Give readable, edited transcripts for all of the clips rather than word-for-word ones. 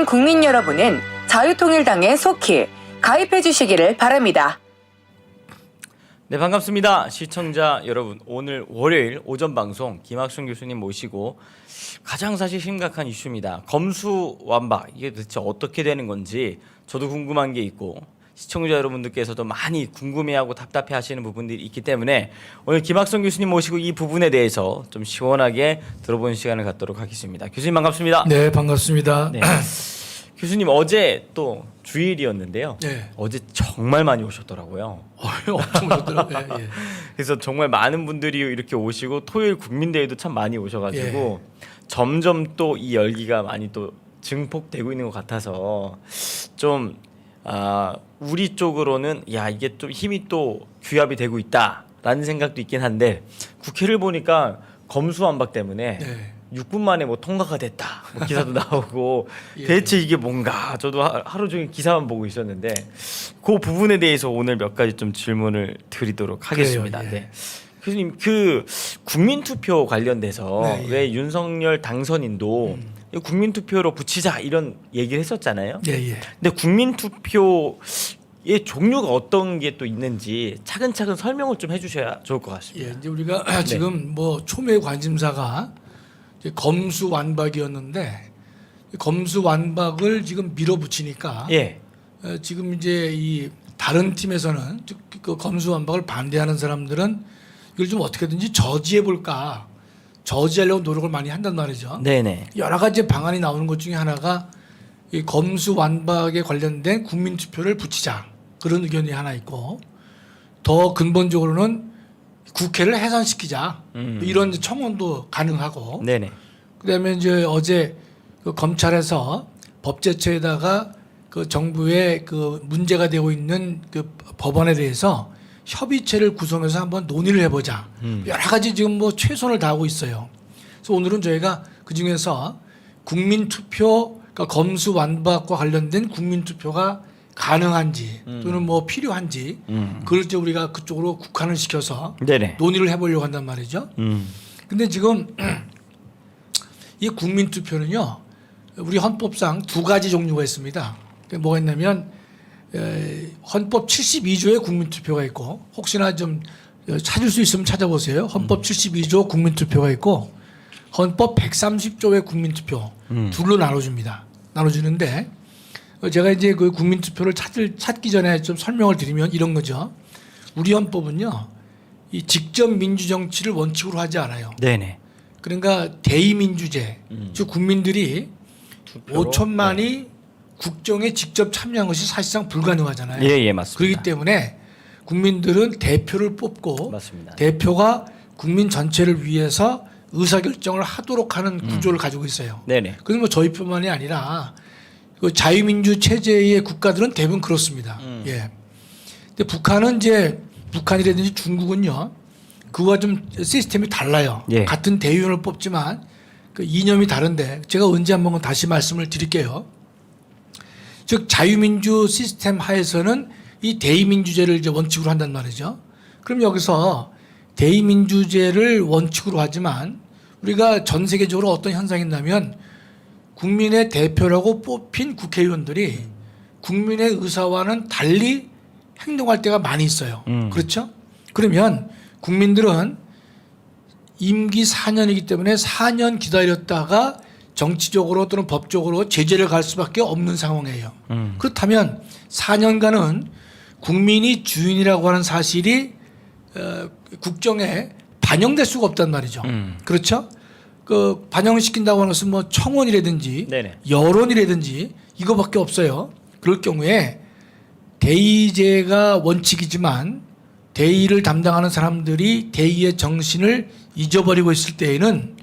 국민 여러분은 자유통일당에 속히 가입해 주시기를 바랍니다. 네, 반갑습니다. 시청자 여러분, 오늘 월요일 오전 방송 김학순 교수님 모시고 가장 사실 심각한 이슈입니다. 검수완박, 이게 도대체 어떻게 되는 건지 저도 궁금한 게 있고 시청자 여러분들께서도 많이 궁금해하고 답답해하시는 부분들이 있기 때문에 오늘 김학순 교수님 모시고 이 부분에 대해서 좀 시원하게 들어보는 시간을 갖도록 하겠습니다. 교수님 반갑습니다. 네, 반갑습니다. 네. 교수님 어제 또 주일이었는데요. 네. 어제 정말 많이 오셨더라고요. 엄청 오셨더라고요. 예, 예. 그래서 정말 많은 분들이 이렇게 오시고 토요일 국민대회도 참 많이 오셔가지고 점점 또 이 열기가 많이 또 증폭되고 있는 것 같아서 좀 우리 쪽으로는 야 이게 좀 힘이 또 규합이 되고 있다라는 생각도 있긴 한데 국회를 보니까 검수완박 때문에 네. 6분 만에 뭐 통과가 됐다 뭐 기사도 나오고 예. 대체 이게 뭔가 저도 하루 종일 기사만 보고 있었는데 그 부분에 대해서 오늘 몇 가지 좀 질문을 드리도록 하겠습니다. 그래요, 예. 네. 교수님 그 국민투표 관련돼서 네, 예. 왜 윤석열 당선인도 국민투표로 붙이자 이런 얘기를 했었잖아요. 예, 예. 근데 국민투표의 종류가 어떤 게 또 있는지 차근차근 설명을 좀 해주셔야 좋을 것 같습니다. 예, 이제 우리가 지금 뭐 초미의 관심사가 이제 검수완박이었는데 검수완박을 지금 밀어붙이니까 예. 지금 이제 이 다른 팀에서는 그 검수완박을 반대하는 사람들은 이걸 좀 어떻게든지 저지해 볼까, 저지하려고 노력을 많이 한단 말이죠. 네네. 여러 가지 방안이 나오는 것 중에 하나가 이 검수완박에 관련된 국민투표를 붙이자, 그런 의견이 하나 있고, 더 근본적으로는 국회를 해산시키자, 이런 청원도 가능하고, 네네. 그다음에 이제 어제 그 검찰에서 법제처에다가 그 정부의 그 문제가 되고 있는 그 법안에 대해서 협의체를 구성해서 한번 논의를 해보자. 여러 가지 지금 뭐 최선을 다하고 있어요. 그래서 오늘은 저희가 그 중에서 국민투표, 그러니까 검수완박과 관련된 국민투표가 가능한지 또는 뭐 필요한지 그걸 이제 우리가 그쪽으로 국한을 시켜서 네네. 논의를 해보려고 한단 말이죠. 근데 지금 이 국민투표는요, 우리 헌법상 두 가지 종류가 있습니다. 그게 뭐가 있냐면 헌법 72조의 국민투표가 있고, 혹시나 좀 찾을 수 있으면 찾아보세요. 헌법 72조 국민투표가 있고 헌법 130조의 국민투표 둘로 나눠줍니다. 나눠주는데 제가 이제 그 국민투표를 찾기 전에 좀 설명을 드리면 이런 거죠. 우리 헌법은요, 이 직접 민주정치를 원칙으로 하지 않아요. 네네. 그러니까 대의민주제, 즉 국민들이 투표로? 5천만이 국정에 직접 참여한 것이 사실상 불가능하잖아요. 예, 맞습니다. 그렇기 때문에 국민들은 대표를 뽑고 맞습니다. 대표가 국민 전체를 위해서 의사결정을 하도록 하는 구조를 가지고 있어요. 네네. 그래서 뭐 저희뿐만이 아니라 그 자유민주 체제의 국가들은 대부분 그렇습니다. 예. 근데 북한은 이제 북한이라든지 중국은요, 그와 좀 시스템이 달라요. 예. 같은 대의원을 뽑지만 그 이념이 다른데 제가 언제 한번 다시 말씀을 드릴게요. 즉 자유민주 시스템 하에서는 이 대의민주제를 이제 원칙으로 한단 말이죠. 그럼 여기서 대의민주제를 원칙으로 하지만 우리가 전 세계적으로 어떤 현상이 있냐면 국민의 대표라고 뽑힌 국회의원들이 국민의 의사와는 달리 행동할 때가 많이 있어요. 그렇죠? 그러면 국민들은 임기 4년이기 때문에 4년 기다렸다가 정치적으로 또는 법적으로 제재를 갈 수밖에 없는 상황이에요. 그렇다면 4년간은 국민이 주인이라고 하는 사실이 국정에 반영될 수가 없단 말이죠. 그렇죠? 그 반영을 시킨다고 하는 것은 뭐 청원이라든지 네네. 여론이라든지 이거밖에 없어요. 그럴 경우에 대의제가 원칙이지만 대의를 담당하는 사람들이 대의의 정신을 잊어버리고 있을 때에는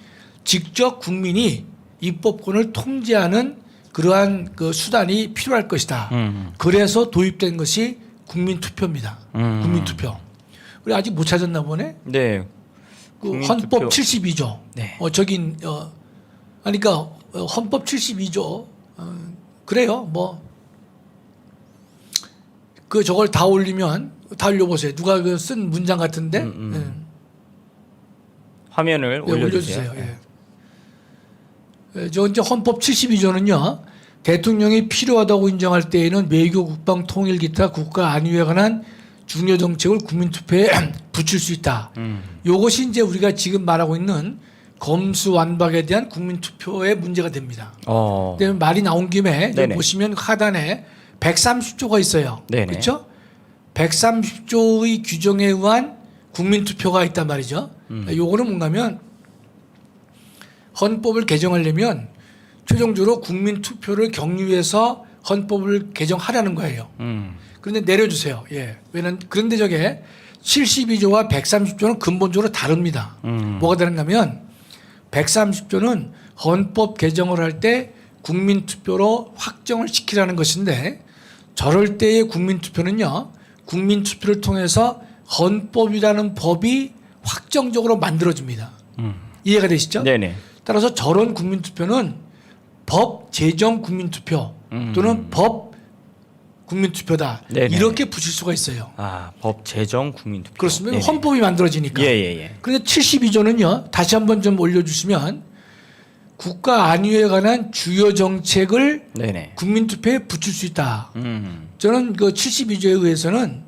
직접 국민이 입법권을 통제하는 그러한 그 수단이 필요할 것이다. 그래서 도입된 것이 국민투표입니다. 국민투표. 우리 아직 못 찾았나 보네. 네. 그 국민투표. 헌법 72조. 네. 그러니까 헌법 72조. 그래요. 뭐 그 저걸 다 올리면 다 올려보세요. 누가 그 쓴 문장 같은데. 화면을 네, 올려주세요. 예. 저 이제 헌법 72조는요. 대통령이 필요하다고 인정할 때에는 외교, 국방, 통일 기타 국가 안위에 관한 중요 정책을 국민투표에 붙일 수 있다. 요것이 이제 우리가 지금 말하고 있는 검수완박에 대한 국민투표의 문제가 됩니다. 근데 말이 나온 김에 이제 네네. 보시면 하단에 130조가 있어요. 네네. 그렇죠? 130조의 규정에 의한 국민투표가 있단 말이죠. 요거는 뭔가면 헌법을 개정하려면 최종적으로 국민투표를 경유해서 헌법을 개정하라는 거예요. 그런데 내려주세요. 예. 왜냐면 그런데 저게 72조와 130조는 근본적으로 다릅니다. 뭐가 다른가 하면 130조는 헌법 개정을 할 때 국민투표로 확정을 시키라는 것인데 저럴 때의 국민투표는요. 국민투표를 통해서 헌법이라는 법이 확정적으로 만들어집니다. 이해가 되시죠? 네네. 따라서 저런 국민투표는 법 제정 국민투표 또는 법 국민투표다. 네네. 이렇게 붙일 수가 있어요. 법 제정 국민투표. 그렇습니다. 네네. 헌법이 만들어지니까. 예예예. 그런데 72조는요. 다시 한번 좀 올려주시면 국가 안위에 관한 주요 정책을 네네. 국민투표에 붙일 수 있다. 저는 그 72조에 의해서는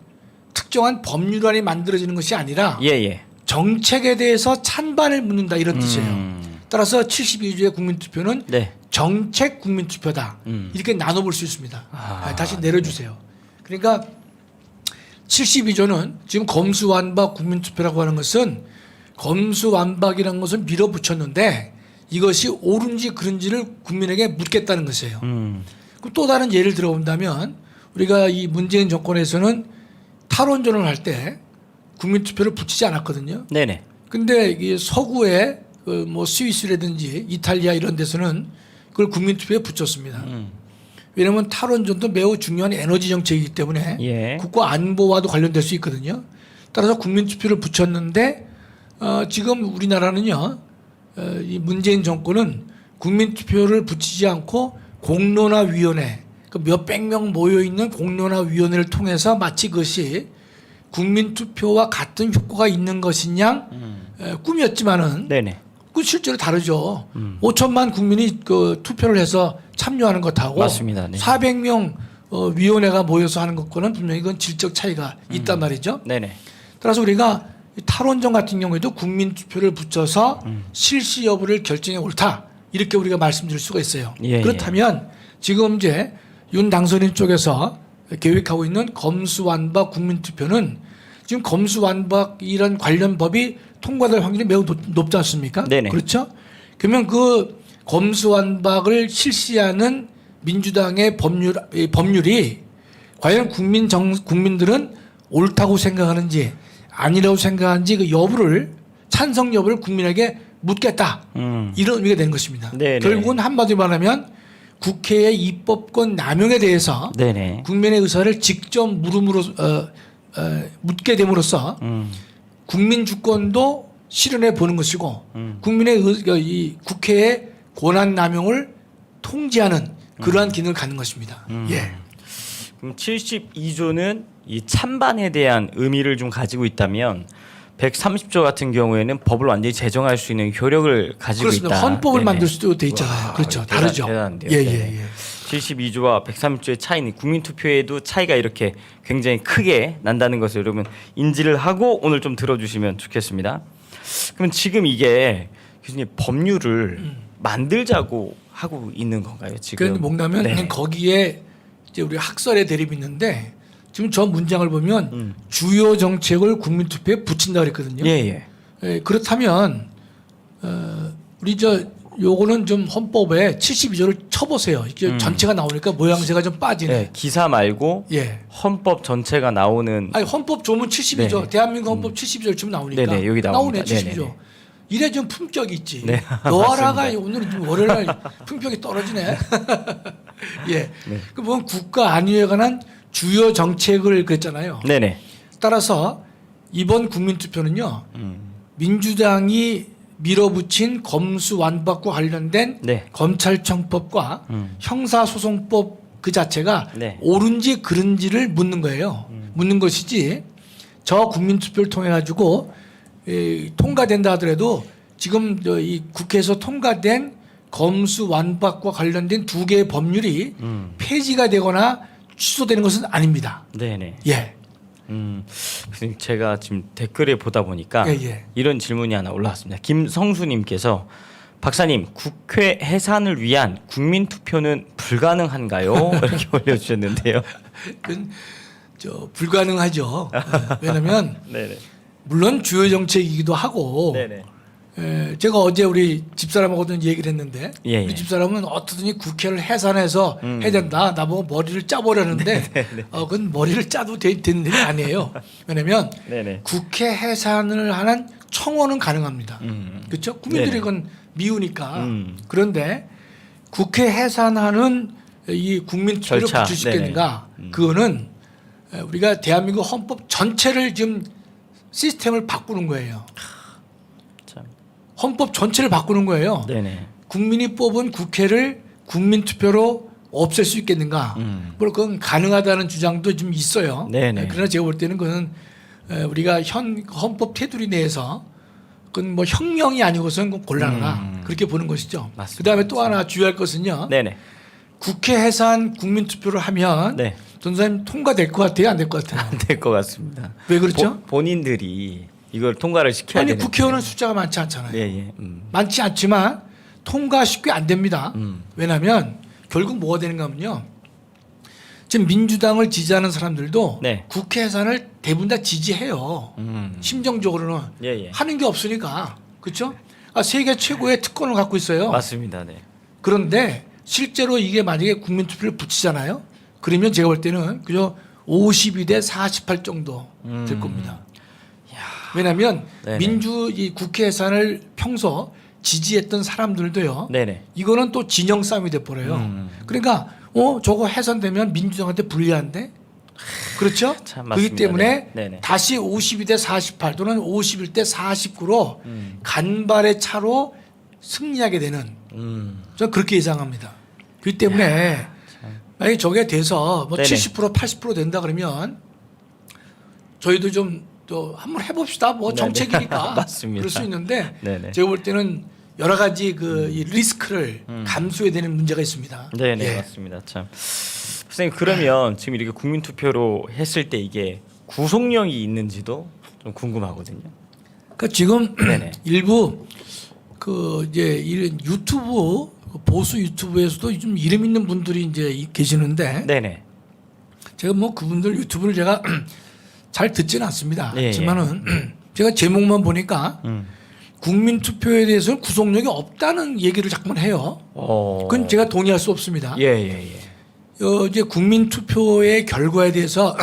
특정한 법률안이 만들어지는 것이 아니라 예예. 정책에 대해서 찬반을 묻는다 이런 뜻이에요. 따라서 72조의 국민투표는 네. 정책 국민투표다. 이렇게 나눠볼 수 있습니다. 다시 내려주세요. 그러니까 72조는 지금 검수완박 국민투표라고 하는 것은 검수완박이라는 것을 밀어붙였는데 이것이 옳은지 그른지를 국민에게 묻겠다는 것이에요. 그럼 또 다른 예를 들어본다면 우리가 이 문재인 정권에서는 탈원전을 할 때 국민투표를 붙이지 않았거든요. 네네. 근데 이게 서구의 그 뭐 스위스라든지 이탈리아 이런 데서는 그걸 국민투표에 붙였습니다. 왜냐하면 탈원전도 매우 중요한 에너지 정책이기 때문에 예. 국가 안보와도 관련될 수 있거든요. 따라서 국민투표를 붙였는데 지금 우리나라는요. 이 문재인 정권은 국민투표를 붙이지 않고 공론화위원회 그 몇백 명 모여있는 공론화위원회를 통해서 마치 그것이 국민투표와 같은 효과가 있는 것이냐 꿈이었지만은 네네. 그 실제로 다르죠. 5천만 국민이 그 투표를 해서 참여하는 것하고 맞습니다. 네. 400명 위원회가 모여서 하는 것과는 분명히 그건 질적 차이가 있단 말이죠. 네네. 따라서 우리가 탈원전 같은 경우에도 국민투표를 붙여서 실시 여부를 결정해 옳다 이렇게 우리가 말씀드릴 수가 있어요. 예, 그렇다면 지금 이제 윤 당선인 쪽에서 계획하고 있는 검수완박 국민투표는 지금 검수완박 이런 관련 법이 통과될 확률이 매우 높지 않습니까? 네네. 그렇죠? 그러면 그 검수완박을 실시하는 민주당의 법률이 과연 국민들은 옳다고 생각하는지 아니라고 생각하는지 그 여부를 찬성 여부를 국민에게 묻겠다 이런 의미가 되는 것입니다. 네네. 결국은 한마디로 말하면 국회의 입법권 남용에 대해서 네네. 국민의 의사를 직접 묻게 됨으로써 국민 주권도 실현해 보는 것이고 국민의 이 국회의 권한 남용을 통제하는 그러한 기능을 갖는 것입니다. 예. 그럼 72조는 이 찬반에 대한 의미를 좀 가지고 있다면 130조 같은 경우에는 법을 완전히 제정할 수 있는 효력을 가지고 그렇습니다. 있다. 헌법을 네네. 만들 수도 돼 있잖아요. 와, 그렇죠. 대단- 다르죠. 대단한데요. 예, 네. 예, 예. 72조와 130조의 차이는 국민투표에도 차이가 이렇게 굉장히 크게 난다는 것을 여러분 인지를 하고 오늘 좀 들어주시면 좋겠습니다. 그럼 지금 이게 교수님 법률을 만들자고 하고 있는 건가요? 지금? 그런데 뭔가면 네. 거기에 이제 우리 학설의 대립이 있는데 지금 저 문장을 보면 주요 정책을 국민투표에 붙인다 그랬거든요. 예. 예, 그렇다면 우리 요거는 좀 헌법에 72조를 쳐보세요. 이게 전체가 나오니까 모양새가 좀 빠지네. 네, 기사 말고 예. 헌법 전체가 나오는 아니 헌법 조문 72조, 네. 대한민국 헌법 72조를 치면 나오니까 네네, 여기 나오네 나옵니다. 72조. 네네네. 이래 좀 품격이 있지. 네, 너하라가 맞습니다. 오늘은 좀 월요일날 품격이 떨어지네. 예. 네. 그 보면 국가 안위에 관한 주요 정책을 그랬잖아요. 네네. 따라서 이번 국민투표는요. 민주당이 밀어붙인 검수완박과 관련된 네. 검찰청법과 형사소송법 그 자체가 네. 옳은지 그른지를 묻는 거예요. 묻는 것이지 저 국민투표를 통해 가지고 통과된다 하더라도 지금 이 국회에서 통과된 검수 완박과 관련된 두 개의 법률이 폐지가 되거나 취소되는 것은 아닙니다. 네네. 예. 선생님, 제가 지금 댓글에 보다 보니까 예. 이런 질문이 하나 올라왔습니다. 김성수님께서 박사님, 국회 해산을 위한 국민 투표는 불가능한가요? 이렇게 올려주셨는데요. 그건 불가능하죠. 왜냐하면 네네. 물론 주요 정책이기도 하고 네네. 제가 어제 우리 집사람하고도 얘기를 했는데 예, 우리 예. 집사람은 어떻든지 국회를 해산해서 해야 된다. 나보고 머리를 짜보려는데 그건 머리를 짜도 되는 일이 아니에요. 왜냐하면 네네. 국회 해산을 하는 청원은 가능합니다. 그렇죠? 국민들이 네네. 그건 미우니까. 그런데 국회 해산하는 이 국민 투표를 절차. 붙일 수 있겠는가? 그거는 우리가 대한민국 헌법 전체를 지금 시스템을 바꾸는 거예요. 참. 헌법 전체를 바꾸는 거예요. 네네. 국민이 뽑은 국회를 국민 투표로 없앨 수 있겠는가? 물론 그건 가능하다는 주장도 좀 있어요. 네네. 그러나 제가 볼 때는 그건 우리가 현 헌법 테두리 내에서 그건 뭐 혁명이 아니고서는 그건 곤란하다 그렇게 보는 것이죠. 맞습니다. 그다음에 또 하나 주의할 것은요. 네네. 국회 해산 국민 투표를 하면 네. 전사님 통과될 것 같아요, 안 될 것 같아요? 안 될 것 같습니다. 왜 그렇죠? 본인들이 이걸 통과를 시켜야 아니 되는데. 국회의원은 숫자가 많지 않잖아요. 예. 많지 않지만 통과 쉽게 안 됩니다. 왜냐하면 결국 뭐가 되는가 하면요. 지금 민주당을 지지하는 사람들도 네. 국회 해산을 대부분 다 지지해요. 심정적으로는 예. 하는 게 없으니까. 그렇죠? 세계 최고의 특권을 갖고 있어요. 맞습니다. 네. 그런데 실제로 이게 만약에 국민투표를 붙이잖아요. 그러면 제가 볼 때는 그저 52대 48 정도 될 겁니다. 왜냐하면 네네. 이 국회 해산을 평소 지지했던 사람들도요. 네네. 이거는 또 진영 싸움이 돼 버려요. 그러니까 저거 해산되면 민주당한테 불리한데 그렇죠? 참 그렇기 맞습니다. 때문에 네네. 다시 52대 48 또는 51대 49로 간발의 차로 승리하게 되는 저는 그렇게 예상합니다. 그렇기 때문에 만약에 저게 돼서 뭐 네네. 70% 80% 된다 그러면 저희도 좀 또 한번 해봅시다. 뭐 네네. 정책이니까 맞습니다. 그럴 수 있는데 네네. 제가 볼 때는 여러 가지 이 리스크를 감수해야 되는 문제가 있습니다. 네네 예. 맞습니다. 참 선생님 그러면 지금 이렇게 국민 투표로 했을 때 이게 구속력이 있는지도 좀 궁금하거든요. 그러니까 지금 네네. 일부 이제 이런 유튜브 보수 유튜브에서도 좀 이름 있는 분들이 이제 계시는데 네네. 제가 뭐 그분들 유튜브를 제가 잘 듣지는 않습니다. 예, 하지만은 제가 제목만 보니까 국민 투표에 대해서는 구속력이 없다는 얘기를 자꾸만 해요. 그건 제가 동의할 수 없습니다. 예. 이제 국민 투표의 결과에 대해서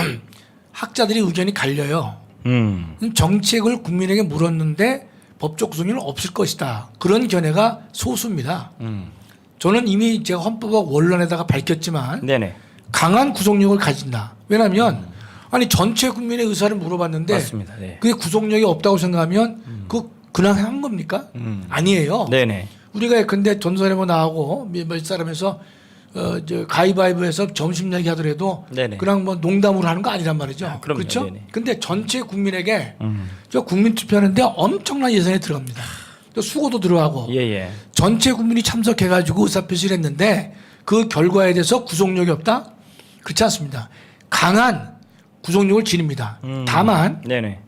학자들이 의견이 갈려요. 정책을 국민에게 물었는데 법적 구속력은 없을 것이다. 그런 견해가 소수입니다. 저는 이미 제가 헌법학 원론에다가 밝혔지만 네네. 강한 구속력을 가진다. 왜냐하면 아니 전체 국민의 의사를 물어봤는데 맞습니다. 네. 그게 구속력이 없다고 생각하면 그냥 한 겁니까? 아니에요. 네네. 우리가 근데 전설에뭐 나오고 몇 사람에서 가위바위보에서 점심 얘기하더라도 네네. 그냥 뭐 농담으로 하는 거 아니란 말이죠. 그럼요. 그렇죠? 네네. 근데 전체 국민에게 저 국민 투표하는데 엄청난 예산이 들어갑니다. 또 수고도 들어가고 예. 전체 국민이 참석해가지고 의사표시를 했는데 그 결과에 대해서 구속력이 없다? 그렇지 않습니다. 강한 구속력을 지닙니다. 다만 네네.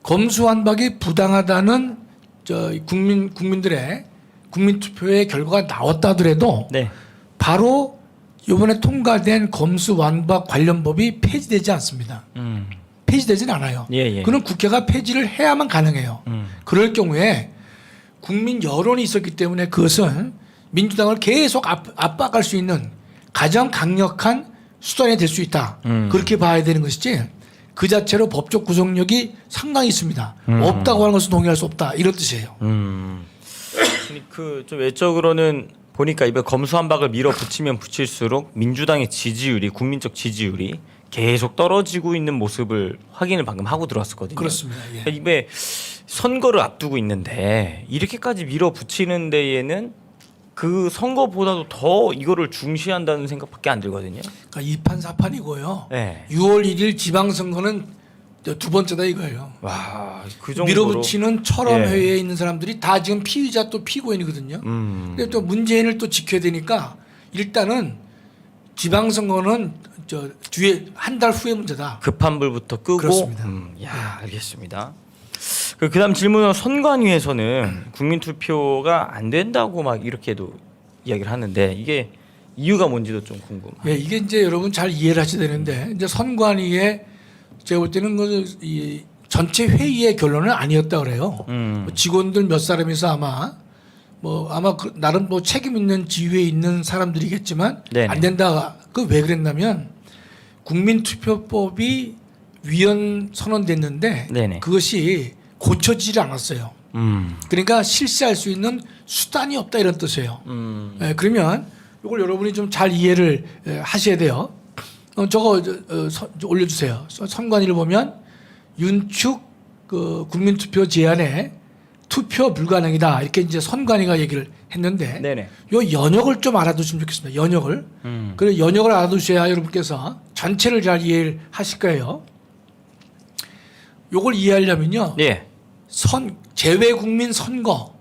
검수완박이 부당하다는 국민들의 국민 투표의 결과가 나왔다 하더라도 네. 바로 이번에 통과된 검수완박 관련 법이 폐지되지 않습니다. 폐지되지는 않아요. 예. 그는 국회가 폐지를 해야만 가능해요. 그럴 경우에 국민 여론이 있었기 때문에 그것은 민주당을 계속 압박할 수 있는 가장 강력한 수단이 될 수 있다. 그렇게 봐야 되는 것이지 그 자체로 법적 구속력이 상당히 있습니다. 없다고 하는 것은 동의할 수 없다. 이런 뜻이에요. 그 좀 외적으로는 보니까 이번 검수완박을 밀어붙이면 붙일수록 민주당의 지지율이 국민적 지지율이 계속 떨어지고 있는 모습을 확인을 방금 하고 들어왔었거든요. 그렇습니다. 예. 그러니까 이게 선거를 앞두고 있는데 이렇게까지 밀어붙이는 데에는 그 선거보다도 더 이거를 중시한다는 생각밖에 안 들거든요. 그러니까 2판 4판이고요. 네. 6월 1일 지방선거는 두 번째다 이거예요. 와, 그 정도로 밀어붙이는 철원 예. 회의에 있는 사람들이 다 지금 피의자 또 피고인이거든요. 근데 또 문재인을 또 지켜야 되니까 일단은 지방선거는 저 뒤에 한 달 후의 문제다. 급한 불부터 끄고. 그렇습니다. 야, 알겠습니다. 그다음 질문은 선관위에서는 국민투표가 안 된다고 막 이렇게도 이야기를 하는데 이게 이유가 뭔지도 좀 궁금해요. 예, 이게 이제 여러분 잘 이해를 하셔야 되는데 이제 선관위에 제가 볼 때는 이 전체 회의의 결론은 아니었다 그래요. 뭐 직원들 몇 사람이서 아마 나름 뭐 책임 있는 지위에 있는 사람들이겠지만 네네. 안 된다. 그 왜 그랬냐면 국민투표법이 위헌 선언됐는데 네네. 그것이 고쳐지지 않았어요. 그러니까 실시할 수 있는 수단이 없다 이런 뜻이에요. 예, 그러면 이걸 여러분이 좀 잘 이해를 하셔야 돼요. 저거 올려주세요. 선관위를 보면 윤축 그 국민투표 제안에 투표 불가능이다 이렇게 이제 선관위가 얘기를 했는데 네네. 요 연역을 좀 알아두시면 좋겠습니다. 연역을. 그래 연역을 알아두셔야 여러분께서 전체를 잘 이해를 하실 거예요. 요걸 이해하려면요. 예. 재외국민 선거,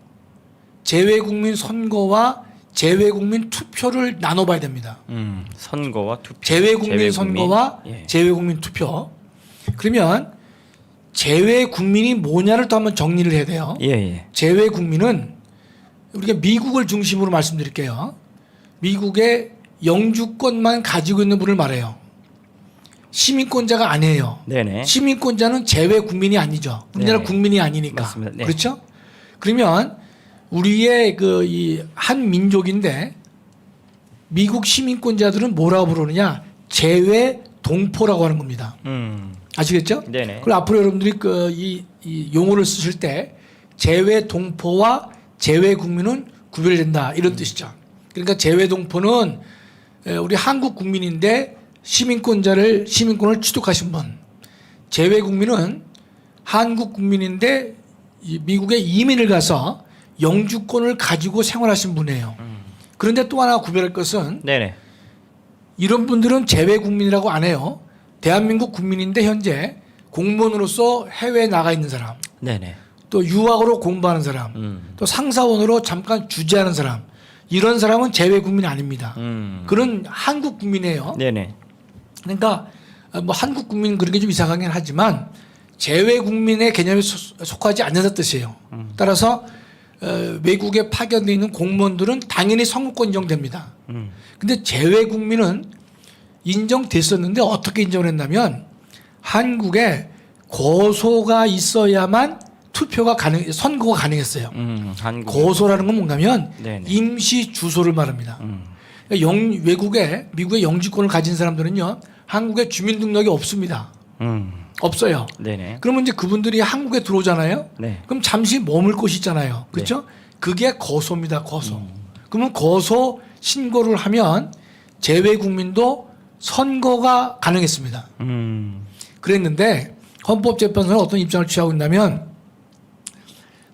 재외국민 선거와 재외국민 투표를 나눠봐야 됩니다. 선거와 투표. 재외국민 선거와 예. 재외국민 투표. 그러면 재외국민이 뭐냐를 또 한번 정리를 해야 돼요. 예, 예. 재외국민은 우리가 미국을 중심으로 말씀드릴게요. 미국의 영주권만 가지고 있는 분을 말해요. 시민권자가 아니에요. 네네. 시민권자는 재외국민이 아니죠. 우리나라 네. 국민이 아니니까. 맞습니다. 네. 그렇죠? 그러면 우리의 그 이 한 민족인데 미국 시민권자들은 뭐라고 부르느냐? 재외 동포라고 하는 겁니다. 아시겠죠? 네네. 그리고 앞으로 여러분들이 그 이 용어를 쓰실 때 재외 동포와 재외 국민은 구별된다 이런 뜻이죠. 그러니까 재외 동포는 우리 한국 국민인데 시민권을 취득하신 분. 재외 국민은 한국 국민인데 미국에 이민을 가서 영주권을 가지고 생활하신 분이에요. 그런데 또 하나 구별할 것은 네네. 이런 분들은 재외 국민이라고 안 해요. 대한민국 국민인데 현재 공무원으로서 해외에 나가 있는 사람, 네네. 또 유학으로 공부하는 사람, 또 상사원으로 잠깐 주재하는 사람, 이런 사람은 재외 국민이 아닙니다. 그런 한국 국민이에요. 네네. 그러니까 뭐 한국 국민 그런 게 좀 이상하긴 하지만 재외 국민의 개념에 속하지 않는다는 뜻이에요. 따라서 외국에 파견되어 있는 공무원들은 당연히 선거권 인정됩니다. 근데 재외 국민은 인정됐었는데 어떻게 인정을 했냐면 한국에 고소가 있어야만 선거가 가능했어요. 한국. 고소라는 건 뭔가면 네네. 임시 주소를 말합니다. 그러니까 미국의 영주권을 가진 사람들은요, 한국에 주민등록이 없습니다. 없어요. 네네. 그러면 이제 그분들이 한국에 들어오잖아요. 네. 그럼 잠시 머물 곳이 있잖아요. 그렇죠? 그게 거소입니다. 거소. 그러면 거소 신고를 하면 재외 국민도 선거가 가능했습니다. 그랬는데 헌법재판소는 어떤 입장을 취하고 있냐면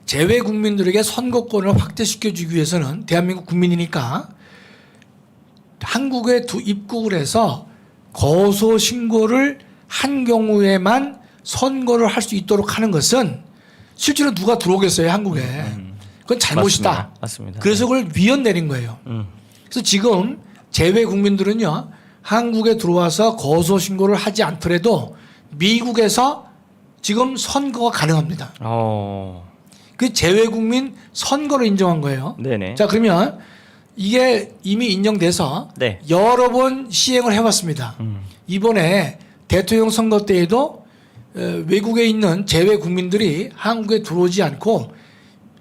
재외 국민들에게 선거권을 확대시켜주기 위해서는 대한민국 국민이니까 한국에 입국을 해서 거소 신고를 한 경우에만 선거를 할 수 있도록 하는 것은 실제로 누가 들어오겠어요 한국에. 그건 잘못이다. 맞습니다. 그래서 그걸 위헌 내린 거예요. 그래서 지금 재외 국민들은요 한국에 들어와서 거소 신고를 하지 않더라도 미국에서 지금 선거가 가능합니다. 그 재외 국민 선거를 인정한 거예요. 네네. 자 그러면 이게 이미 인정돼서 네. 여러 번 시행을 해왔습니다. 이번에 대통령 선거 때에도 외국에 있는 재외 국민들이 한국에 들어오지 않고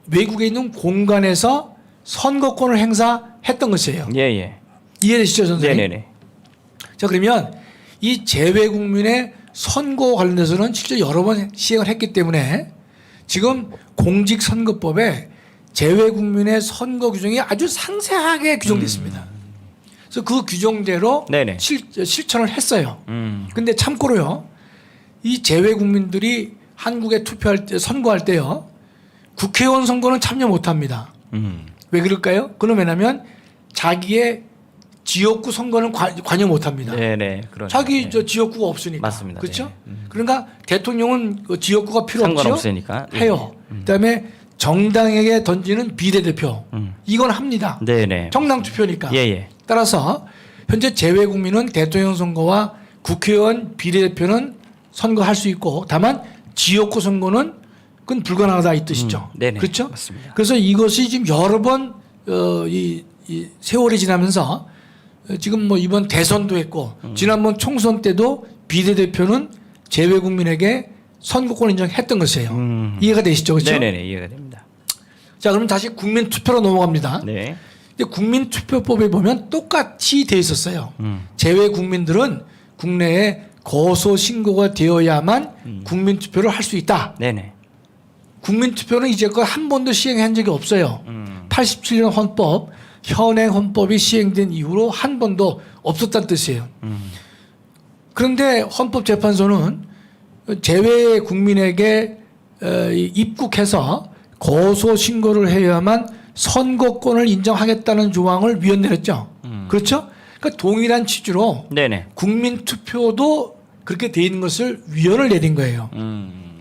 외국에 있는 공간에서 선거권을 행사했던 것이에요. 예예. 이해되시죠, 선생님? 네네네. 자 그러면 이 재외 국민의 선거 관련해서는 실제 여러 번 시행을 했기 때문에 지금 공직선거법에 재외 국민의 선거 규정이 아주 상세하게 규정되어 있습니다. 그래서 그 규정대로 네네. 실천을 했어요. 근데 참고로요, 이 재외 국민들이 한국에 투표할 때, 선거할 때요, 국회의원 선거는 참여 못 합니다. 왜 그럴까요? 그건 왜냐면 자기의 지역구 선거는 관여 못합니다. 네네. 그런. 자기 저 지역구가 없으니까. 맞습니다. 그렇죠? 네. 그러니까 대통령은 그 지역구가 필요 없죠. 상관없으니까. 해요. 그다음에 정당에게 던지는 비례대표 이건 합니다. 네네. 정당 투표니까. 예예. 따라서 현재 재외국민은 대통령 선거와 국회의원 비례대표는 선거할 수 있고 다만 지역구 선거는 그건 불가능하다 이 뜻이죠. 네네. 그렇죠? 맞습니다. 그래서 이것이 지금 여러 번 이 세월이 지나면서 지금 뭐 이번 대선도 했고 지난번 총선 때도 비례대표는 재외국민에게 선거권 인정했던 것이에요. 이해가 되시죠, 그렇죠? 네네네. 이해가 됩니다. 자, 그럼 다시 국민투표로 넘어갑니다. 네. 근데 국민투표법에 보면 똑같이 돼 있었어요. 재외국민들은 국내에 거소 신고가 되어야만 국민투표를 할 수 있다. 네네. 국민투표는 이제껏 한 번도 시행한 적이 없어요. 87년 헌법, 현행 헌법이 시행된 이후로 한 번도 없었다는 뜻이에요. 그런데 헌법재판소는 재외 국민에게 입국해서 거소 신고를 해야만 선거권을 인정하겠다는 조항을 위헌 내렸죠. 그렇죠? 그러니까 동일한 취지로 네네. 국민투표도 그렇게 돼 있는 것을 위헌을 내린 거예요.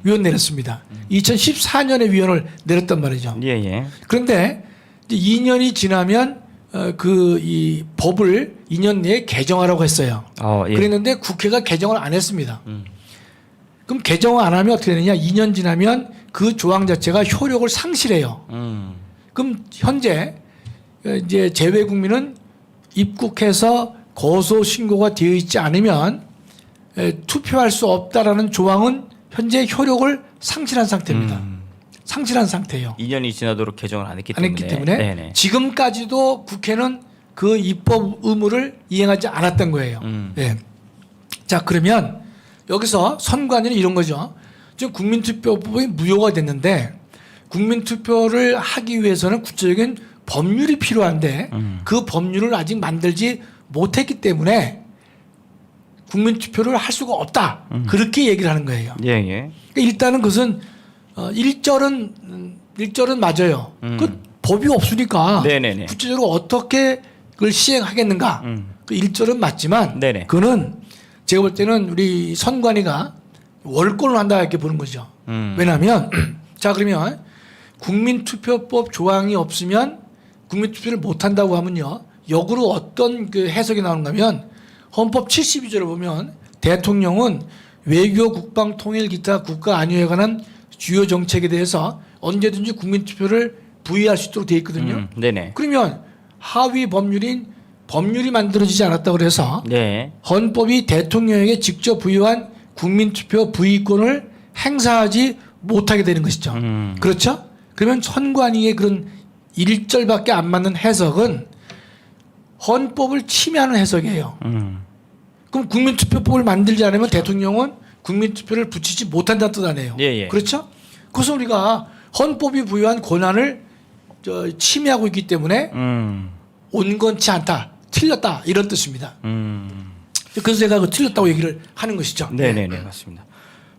위헌 내렸습니다. 2014년에 위헌을 내렸단 말이죠. 예예. 그런데 이제 2년이 지나면 그 이 법을 2년 내에 개정하라고 했어요. 예. 그랬는데 국회가 개정을 안 했습니다. 그럼 개정을 안 하면 어떻게 되느냐? 2년 지나면 그 조항 자체가 효력을 상실해요. 그럼 현재 이제 재외국민은 입국해서 거소 신고가 되어 있지 않으면 투표할 수 없다라는 조항은 현재 효력을 상실한 상태입니다. 상실한 상태예요. 2년이 지나도록 개정을 안 했기 안 때문에. 했기 때문에 네네. 지금까지도 국회는 그 입법 의무를 이행하지 않았던 거예요. 네. 자, 그러면 여기서 선관위는 이런 거죠. 지금 국민투표법이 무효가 됐는데 국민투표를 하기 위해서는 구체적인 법률이 필요한데 그 법률을 아직 만들지 못했기 때문에 국민투표를 할 수가 없다. 그렇게 얘기를 하는 거예요. 예예. 그러니까 일단은 그것은 1절은 맞아요. 그 법이 없으니까 네네네. 구체적으로 어떻게 그걸 시행하겠는가. 그 1절은 맞지만 네네. 그는 제가 볼 때는 우리 선관위가 월권을 한다 이렇게 보는 거죠. 왜냐하면 자, 그러면 국민투표법 조항이 없으면 국민투표를 못 한다고 하면요. 역으로 어떤 그 해석이 나오는가 하면 헌법 72조를 보면 대통령은 외교, 국방, 통일, 기타 국가 안위에 관한 주요 정책에 대해서 언제든지 국민투표를 부의할 수 있도록 되어 있거든요. 네네. 그러면 하위 법률인 법률이 만들어지지 않았다고 그래서 네. 헌법이 대통령에게 직접 부여한 국민투표 부의권을 행사하지 못하게 되는 것이죠. 그렇죠? 그러면 선관위의 그런 1절밖에 안 맞는 해석은 헌법을 침해하는 해석이에요. 그럼 국민투표법을 만들지 않으면 대통령은 국민투표를 붙이지 못한다는 뜻 아니에요. 예. 그렇죠? 그래서 우리가 헌법이 부여한 권한을 침해하고 있기 때문에 온건치 않다, 틀렸다 이런 뜻입니다. 그래서 제가 그 틀렸다고 얘기를 하는 것이죠. 네네네 맞습니다.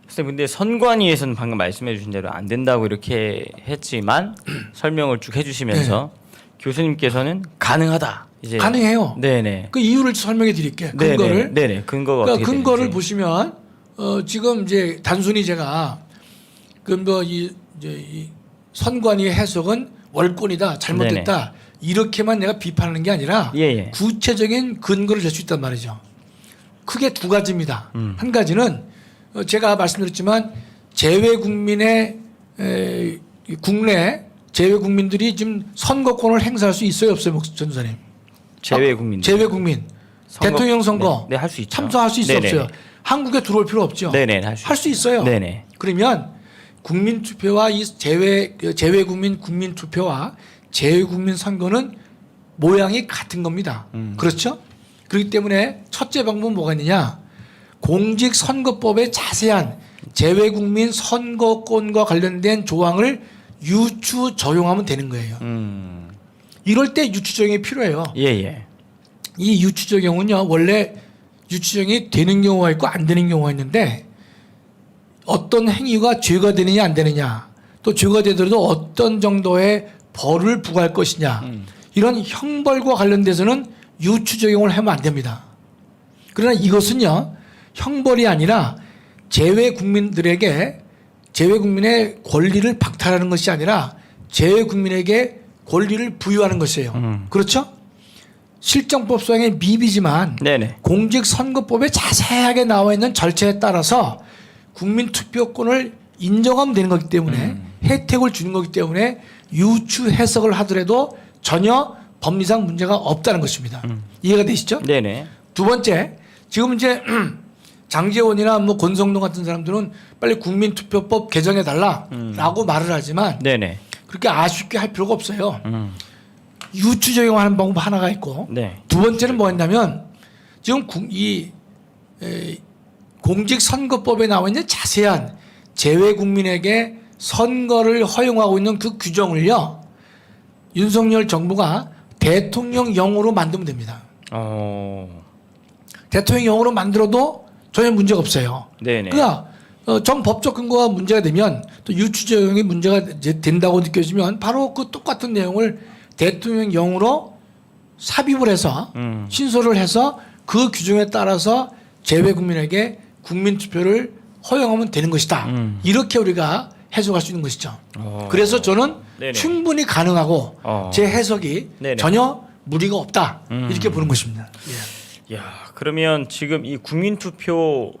선생님 근데 선관위에서는 방금 말씀해 주신 대로 안 된다고 이렇게 했지만 설명을 쭉 해주시면서 교수님께서는 가능하다. 이제 가능해요. 네네. 그 이유를 설명해 드릴게요. 근거를. 네네. 근거가 그러니까 어떻게 근거를 되는지. 보시면 지금 이제 단순히 제가 이 선관위의 해석은 월권이다, 잘못됐다 이렇게만 내가 비판하는 게 아니라 예. 구체적인 근거를 줄 수 있단 말이죠. 크게 두 가지입니다. 한 가지는 제가 말씀드렸지만 재외국민의 국내 재외국민들이 지금 선거권을 행사할 수 있어요, 없어요, 전사님? 재외국민. 재외국민 대통령 선거 네, 할 수 있죠. 참석할 수 있어요, 네네. 없어요? 한국에 들어올 필요 없죠. 네네, 할 수 있어요. 네네. 그러면 국민투표와 이 재외국민 국민투표와 재외국민 선거는 모양이 같은 겁니다. 그렇죠? 그렇기 때문에 첫째 방법은 뭐가 있느냐? 공직선거법의 자세한 재외국민 선거권과 관련된 조항을 유추 적용하면 되는 거예요. 이럴 때 유추 적용이 필요해요. 예. 이 유추 적용은요, 원래 유추 적용이 되는 경우가 있고 안 되는 경우가 있는데 어떤 행위가 죄가 되느냐 안 되느냐, 또 죄가 되더라도 어떤 정도의 벌을 부과할 것이냐, 이런 형벌과 관련돼서는 유추 적용을 하면 안 됩니다. 그러나 이것은요, 형벌이 아니라 재외 국민의 권리를 박탈하는 것이 아니라 재외 국민에게 권리를 부여하는 것이에요. 그렇죠? 실정법상의 미비지만 네네. 공직선거법에 자세하게 나와 있는 절차에 따라서 국민투표권을 인정하면 되는 거기 때문에 혜택을 주는 거기 때문에 유추 해석을 하더라도 전혀 법리상 문제가 없다는 것입니다. 이해가 되시죠? 네네. 두 번째, 지금 이제 장제원이나 뭐 권성동 같은 사람들은 빨리 국민투표법 개정해 달라라고 말을 하지만 네네. 그렇게 아쉽게 할 필요가 없어요. 유추 적용하는 방법 하나가 있고 네. 두 번째는 뭐였냐면 지금 공직선거법에 나와 있는 자세한 재외 국민에게 선거를 허용하고 있는 그 규정을요, 윤석열 정부가 대통령령으로 만들면 됩니다. 대통령령으로 만들어도 전혀 문제가 없어요. 네네. 그러니까 정법적 근거가 문제가 되면 또 유추 적용이 문제가 이제 된다고 느껴지면 바로 그 똑같은 내용을 대통령령으로 삽입을 해서 신설을 해서 그 규정에 따라서 재외 국민에게 국민투표를 허용하면 되는 것이다. 이렇게 우리가 해석할 수 있는 것이죠. 그래서 저는 네네. 충분히 가능하고 제 해석이 네네. 전혀 무리가 없다. 이렇게 보는 것입니다. 예. 야, 그러면 지금 이 국민투표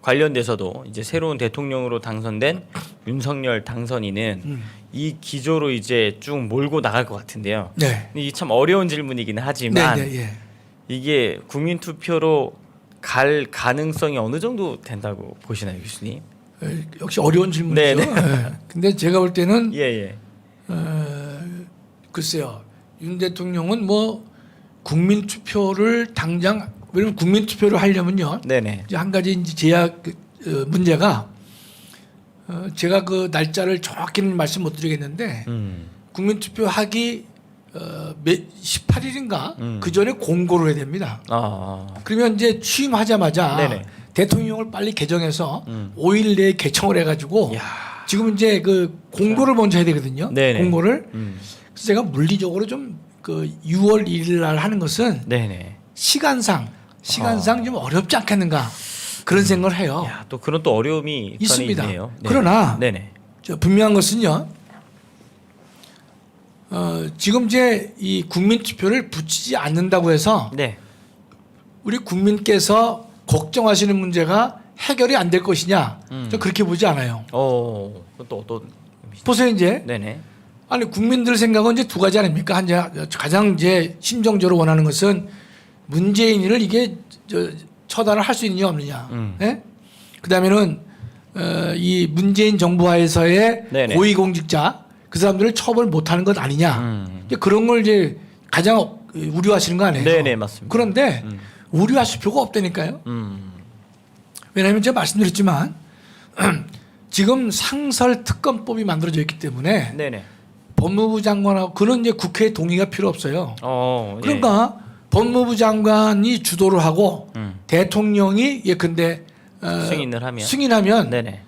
관련돼서도 이제 새로운 대통령으로 당선된 윤석열 당선인은 이 기조로 이제 쭉 몰고 나갈 것 같은데요. 네. 이게 참 어려운 질문이긴 하지만 네, 네, 예. 이게 국민투표로 갈 가능성이 어느 정도 된다고 보시나요, 교수님? 역시 어려운 질문이죠. 네네. 예. 근데 제가 볼 때는 예예. 글쎄요. 윤 대통령은 뭐 국민투표를 당장 왜냐면 국민투표를 하려면요. 네네. 이제 한 가지 이제 제약 문제가 제가 그 날짜를 정확히는 말씀 못 드리겠는데 국민투표 하기 18일인가 그 전에 공고를 해야 됩니다. 그러면 이제 취임하자마자 네네. 대통령을 빨리 개정해서 5일 내에 개청을 해가지고 지금 이제 그 공고를 먼저 해야 되거든요. 네네. 공고를. 그래서 제가 물리적으로 좀 그 6월 1일 날 하는 것은 네네. 시간상 좀 어렵지 않겠는가 그런 생각을 해요. 야, 또 그런 또 어려움이 있습니다. 있네요. 네. 그러나 네네. 분명한 것은요. 지금 이제 이 국민투표를 붙이지 않는다고 해서 네. 우리 국민께서 걱정하시는 문제가 해결이 안 될 것이냐? 저 그렇게 보지 않아요. 그건 또 어떤 보세요 이제 네네. 아니 국민들 생각은 이제 두 가지 아닙니까? 가장 이제 심정적으로 원하는 것은 문재인을 이게 처단을 할 수 있느냐 없느냐. 예? 그다음에는 이 문재인 정부 하에서의 네네. 고위공직자 그 사람들을 처벌 못하는 것 아니냐. 이제 그런 걸 이제 가장 우려하시는 거 아니에요? 네네 맞습니다. 그런데 우려하실 필요가 없다니까요. 왜냐하면 제가 말씀드렸지만 지금 상설특검법이 만들어져 있기 때문에 네네. 법무부 장관하고 그런 이제 국회의 동의가 필요 없어요. 예. 그러니까 법무부 장관이 주도를 하고 대통령이 예컨대 승인하면 네네.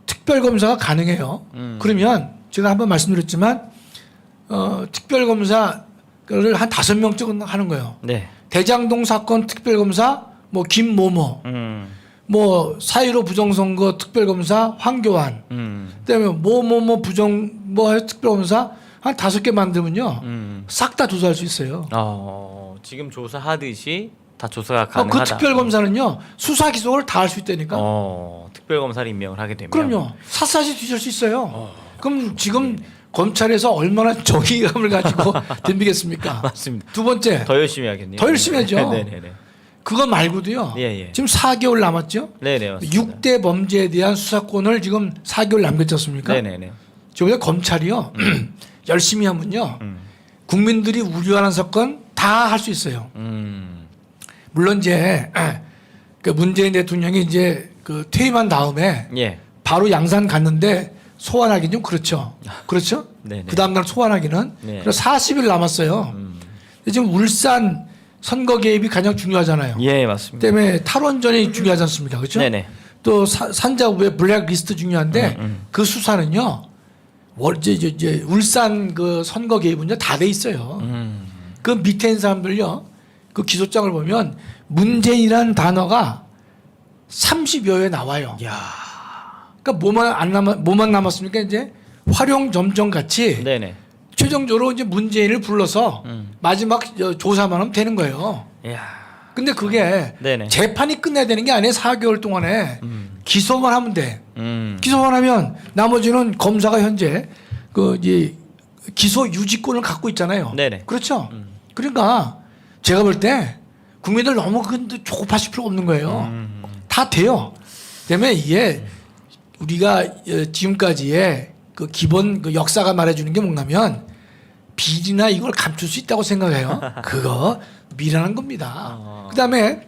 특별검사가 가능해요. 그러면 제가 한번 말씀드렸지만 특별검사를 한 5명쯤 하는 거예요. 네. 대장동 사건 특별검사 뭐 김모모 뭐 4.15 부정선거 특별검사 황교안 그다음에 뭐뭐뭐 특별검사 한 5개 만들면요 싹 다 조사할 수 있어요. 지금 조사하듯이 다 조사가 그 가능하다. 특별검사는요 수사 기소를 다 할 수 있다니까. 특별검사를 임명을 하게 되면 그럼요 샅샅이 뒤질 수 있어요. 그럼 지금 검찰에서 얼마나 정의감을 가지고 덤비겠습니까? 맞습니다. 두 번째 더 열심히 하겠네요. 더 열심히 하죠. 네네네. 그거 말고도요. 예. 지금 4개월 남았죠. 네네 맞습니다. 6대 범죄에 대한 수사권을 지금 4개월 남겼지 않습니까? 네네네. 저보다 검찰이요. 열심히 하면요. 국민들이 우려하는 사건 다 할 수 있어요. 물론 이제 그 문재인 대통령이 이제 그 퇴임한 다음에 예. 바로 양산 갔는데 소환하기는 좀 그렇죠. 그렇죠? 네네. 그 다음날 소환하기는. 네. 그래서 40일 남았어요. 근데 지금 울산 선거 개입이 가장 중요하잖아요. 예 맞습니다. 때문에 탈원전이 중요하지 않습니까? 그렇죠? 네네. 또 산자부의 블랙리스트 중요한데 그 수사는요. 이제 울산 그 선거 개입은요 다 돼 있어요. 그 밑에 있는 사람들요 그 기소장을 보면 문재인이라는 단어가 30여 회 나와요. 야. 그러니까 뭐만 남았습니까? 이제 활용점정 같이 네네. 최종적으로 이제 문재인을 불러서 마지막 조사만 하면 되는 거예요. 야. 근데 그게 네네. 재판이 끝내야 되는 게 아니에요. 4개월 동안에 기소만 하면 돼. 기소만 하면 나머지는 검사가 현재 그 이제 기소 유지권을 갖고 있잖아요. 네네. 그렇죠. 그러니까 제가 볼 때 국민들 너무 조급하실 필요가 없는 거예요. 다 돼요. 때문에 이게 우리가 지금까지의 그 기본 그 역사가 말해주는 게 뭐냐면 비리나 이걸 감출 수 있다고 생각해요. 그거 미련한 겁니다. 그다음에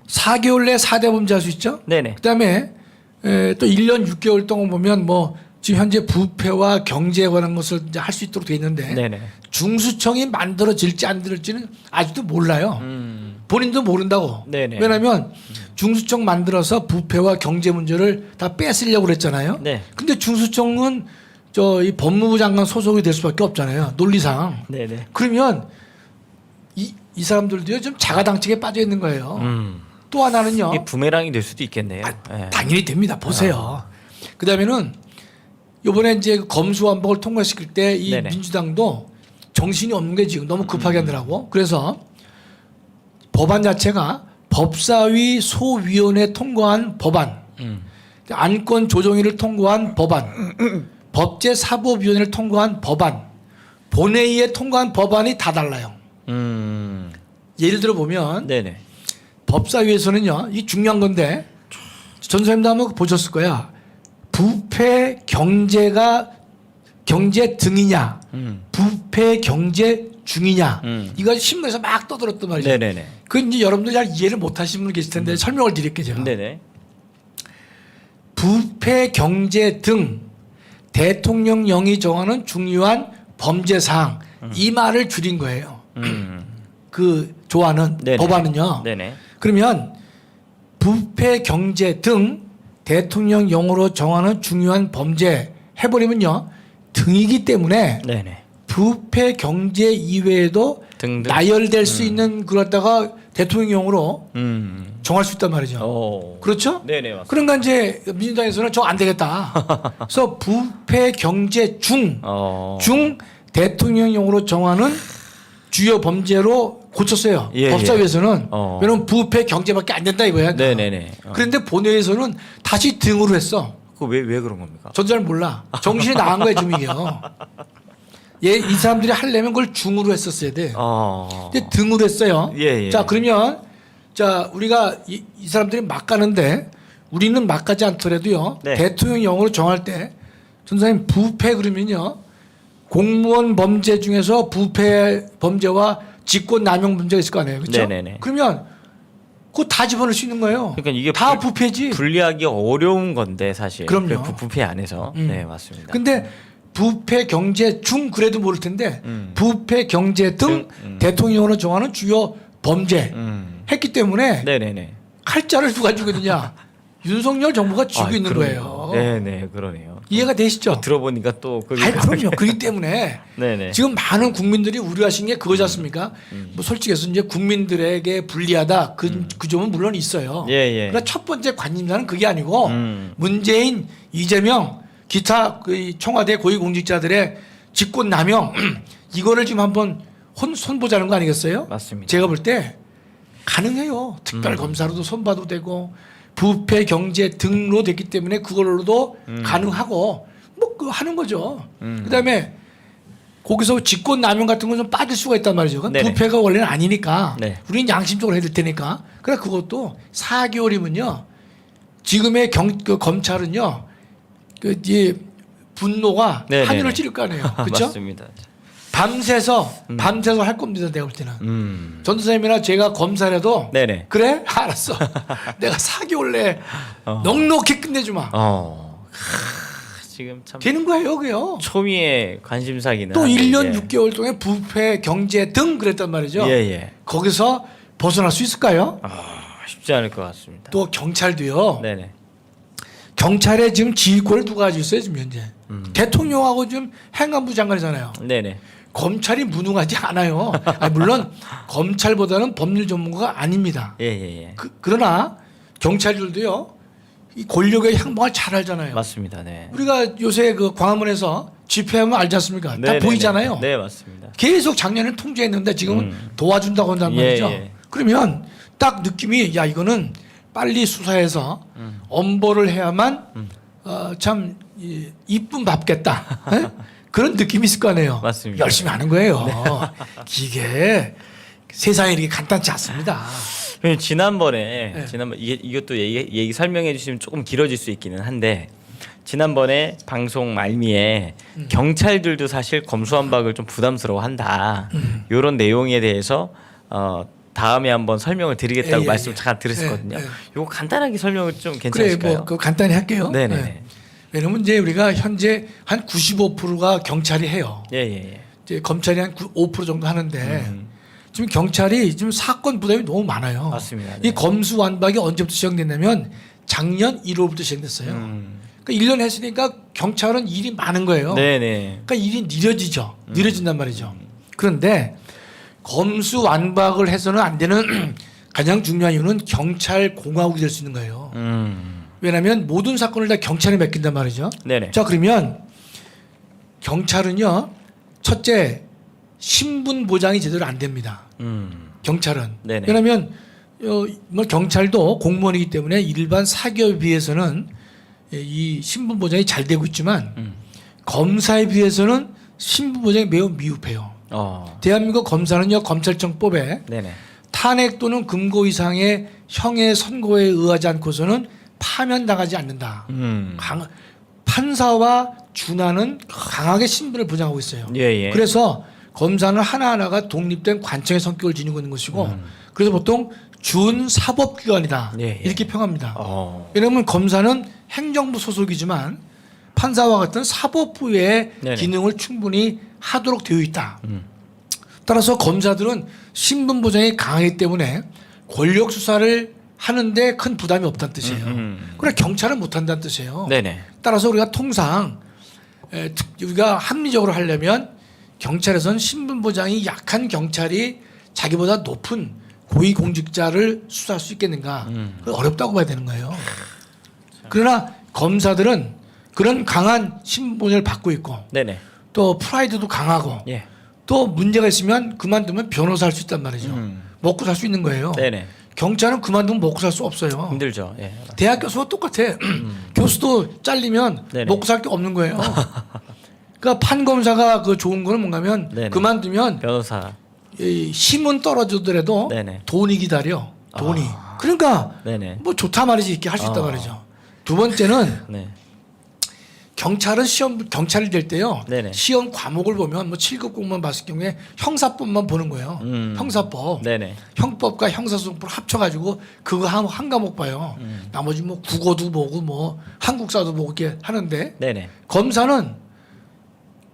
4개월 내에 4대 범죄 할 수 있죠. 네네. 그다음에 또 1년 6개월 동안 보면 뭐 지금 현재 부패와 경제에 관한 것을 이제 할 수 있도록 돼 있는데 네네. 중수청이 만들어질지 안 들을지는 아직도 몰라요. 본인도 모른다고. 네네. 왜냐하면 중수청 만들어서 부패와 경제 문제를 다 뺏으려고 그랬잖아요. 네. 근데 중수청은 이 법무부 장관 소속이 될 수밖에 없잖아요. 논리상. 네네. 그러면 이 사람들도요 좀 자가당착에 빠져 있는 거예요. 또 하나는요. 이게 부메랑이 될 수도 있겠네요. 예. 당연히 됩니다. 보세요. 그다음에는 이번에 이제 검수완박을 통과시킬 때 이 네네. 민주당도 정신이 없는 게 지금 너무 급하게 하느라고. 그래서 법안 자체가 법사위 소위원회 통과한 법안, 안건 조정위를 통과한 법안, 법제사법위원회를 통과한 법안, 본회의에 통과한 법안이 다 달라요. 예를 들어 보면 네네. 법사위에서는요, 이 중요한 건데 전 선생님도 한번 보셨을 거야. 부패 경제 등이냐, 부패 경제 중이냐, 이거 신문에서 막 떠들었단 말이죠. 네네네. 그 이제 여러분들 잘 이해를 못 하시는 분 계실 텐데 설명을 드릴게요, 제가. 네네. 부패 경제 등 대통령령이 정하는 중요한 범죄 사항 이 말을 줄인 거예요. 그 조안은 네네. 법안은요. 네네. 그러면 부패 경제 등 대통령령으로 정하는 중요한 범죄 해버리면요 등이기 때문에 네네. 부패 경제 이외에도 등등. 나열될 수 있는 그렇다가 대통령령으로 정할 수 있단 말이죠. 오. 그렇죠? 네네 맞습니다. 그러니까 이제 민주당에서는 저 안 되겠다. 그래서 부패 경제 중 대통령령으로 정하는 주요 범죄로 고쳤어요. 예, 법사위에서는. 예. 왜냐면 부패 경제밖에 안 된다 이거야. 네네네. 그런데 본회의에서는 다시 등으로 했어. 그 왜 그런 겁니까? 저도 잘 몰라. 정신이 나간 거야 지금 이게요. 이 사람들이 하려면 그걸 중으로 했었어야 돼. 근데 등으로 했어요. 예, 예. 자 그러면 우리가 이 사람들이 막 가는데 우리는 막 가지 않더라도요. 네. 대통령령으로 정할 때 전사님 부패 그러면요. 공무원 범죄 중에서 부패 범죄와 직권남용 범죄가 있을 거 아니에요. 그렇죠? 네네네. 그러면 그거 다 집어넣을 수 있는 거예요. 그러니까 이게 다 부패지. 분리하기 어려운 건데 사실. 그럼요. 그 부패 안에서. 네 맞습니다. 근데 부패 경제 중 그래도 모를 텐데 부패 경제 등 대통령으로 정하는 주요 범죄 했기 때문에 네네네. 칼자를 누가 쥐고 있느냐 윤석열 정부가 쥐고 있는 그러네요. 거예요. 네네 그러네요. 이해가 되시죠? 들어보니까 또 그게. 그럼요. 그렇기 때문에 네네. 지금 많은 국민들이 우려하신 게 그거지 않습니까? 뭐 솔직히 해서 이제 국민들에게 불리하다 그 점은 물론 있어요. 예. 그러나 첫 번째 관심사는 그게 아니고 문재인, 이재명, 기타 그 청와대 고위공직자들의 직권남용 이거를 지금 한번 손보자는 거 아니겠어요? 맞습니다. 제가 볼 때 가능해요. 특별검사로도 손봐도 되고 부패 경제 등로 됐기 때문에 그걸로도 가능하고 뭐 그거 하는 거죠. 그다음에 거기서 직권남용 같은 건 좀 빠질 수가 있단 말이죠. 그건 네네. 부패가 원래는 아니니까 네. 우리는 양심적으로 해야 될 테니까. 그래 그것도 4개월이면요. 지금의 그 검찰은요. 이 분노가 네네네. 하늘을 찌를 거 아니에요. 그렇죠? 맞습니다. 밤새서 할 겁니다. 내가 볼 때는. 전도사님이나 제가 검사라도 네네. 그래? 알았어. 내가 4개월 내에 넉넉히 끝내주마. 지금 참 되는 거예요, 그게요. 초미의 관심사기는. 또 한데 1년 이제. 6개월 동안 부패, 경제 등 그랬단 말이죠. 예. 거기서 벗어날 수 있을까요? 쉽지 않을 것 같습니다. 또 경찰도요. 네네. 경찰에 지금 지휘권을 누가 가지고 있어요, 지금 현재. 대통령하고 지금 행안부 장관이잖아요. 네네. 검찰이 무능하지 않아요. 아니, 물론 검찰보다는 법률 전문가가 아닙니다. 예. 그러나 경찰들도요, 이 권력의 향방을 잘 알잖아요. 맞습니다. 네. 우리가 요새 그 광화문에서 집회하면 알지 않습니까? 다 네네네. 보이잖아요. 네, 맞습니다. 계속 작년에는 통제했는데 지금은 도와준다고 한단 말이죠. 예. 그러면 딱 느낌이 야 이거는 빨리 수사해서 엄벌을 해야만 참 이쁨 받겠다. 예? 그런 느낌이 있을 거 아니에요. 맞습니다. 열심히 하는 거예요. 이게 세상에 이렇게 간단치 않습니다. 지난번에 네. 이것도 얘기 설명해 주시면 조금 길어질 수 있기는 한데 지난번에 방송 말미에 경찰들도 사실 검수완박을 좀 부담스러워한다. 이런 내용에 대해서 다음에 한번 설명을 드리겠다고 말씀을 잠깐 드렸었거든요. 이거 간단하게 설명을 좀 괜찮을까요? 그래, 뭐 간단히 할게요. 네네네. 네. 왜냐면 이제 우리가 현재 한 95%가 경찰이 해요. 예. 이제 검찰이 한 5% 정도 하는데 지금 경찰이 지금 사건 부담이 너무 많아요. 맞습니다. 네. 이 검수완박이 언제부터 시작됐냐면 작년 1월부터 시작됐어요. 그러니까 1년 했으니까 경찰은 일이 많은 거예요. 네네. 그러니까 일이 느려지죠. 느려진단 말이죠. 그런데 검수완박을 해서는 안 되는 가장 중요한 이유는 경찰 공화국이 될 수 있는 거예요. 왜냐하면 모든 사건을 다 경찰에 맡긴단 말이죠. 네네. 자 그러면 경찰은요, 첫째 신분 보장이 제대로 안 됩니다. 경찰은. 네네. 왜냐하면 뭐 경찰도 공무원이기 때문에 일반 사기업에 비해서는 이 신분 보장이 잘 되고 있지만 검사에 비해서는 신분 보장이 매우 미흡해요. 대한민국 검사는요, 검찰청법에 네네. 탄핵 또는 금고 이상의 형의 선고에 의하지 않고서는 파면당하지 않는다. 판사와 준하는 강하게 신분을 보장하고 있어요. 예. 그래서 검사는 하나하나가 독립된 관청의 성격을 지니고 있는 것이고, 그래서 보통 준사법기관이다. 예. 이렇게 평합니다. 왜냐면 왜냐하면 검사는 행정부 소속이지만 판사와 같은 사법부의 네네. 기능을 충분히 하도록 되어 있다. 따라서 검사들은 신분 보장이 강하기 때문에 권력 수사를 하는데 큰 부담이 없다는 뜻이에요. 그러나 경찰은 못한다는 뜻이에요. 네네. 따라서 우리가 통상 우리가 합리적으로 하려면 경찰에서는 신분 보장이 약한 경찰이 자기보다 높은 고위공직자를 수사할 수 있겠는가? 그건 어렵다고 봐야 되는 거예요. 그러나 검사들은 그런 강한 신분 보장을 받고 있고 네네. 또 프라이드도 강하고 예. 또 문제가 있으면 그만두면 변호사 할 수 있단 말이죠. 먹고 살 수 있는 거예요. 네네. 경찰은 그만두면 먹고 살 수 없어요. 힘들죠. 예. 대학 교수와 똑같아. 교수도 잘리면 네네. 먹고 살 게 없는 거예요. 그러니까 판검사가 그 좋은 거는 뭔가면 네네. 그만두면 변호사. 이 힘은 떨어지더라도 네네. 돈이 기다려. 돈이. 그러니까 네네. 뭐 좋다 말이지 이렇게 할 수 있단 말이죠. 두 번째는 네. 경찰은 경찰이 될 때요. 네네. 시험 과목을 보면 뭐 7급 공무원 봤을 경우에 형사법만 보는 거예요. 형사법. 네네. 형법과 형사소송법을 합쳐가지고 그거 한 과목 봐요. 나머지 뭐 국어도 보고 뭐 한국사도 보고 이렇게 하는데 네네. 검사는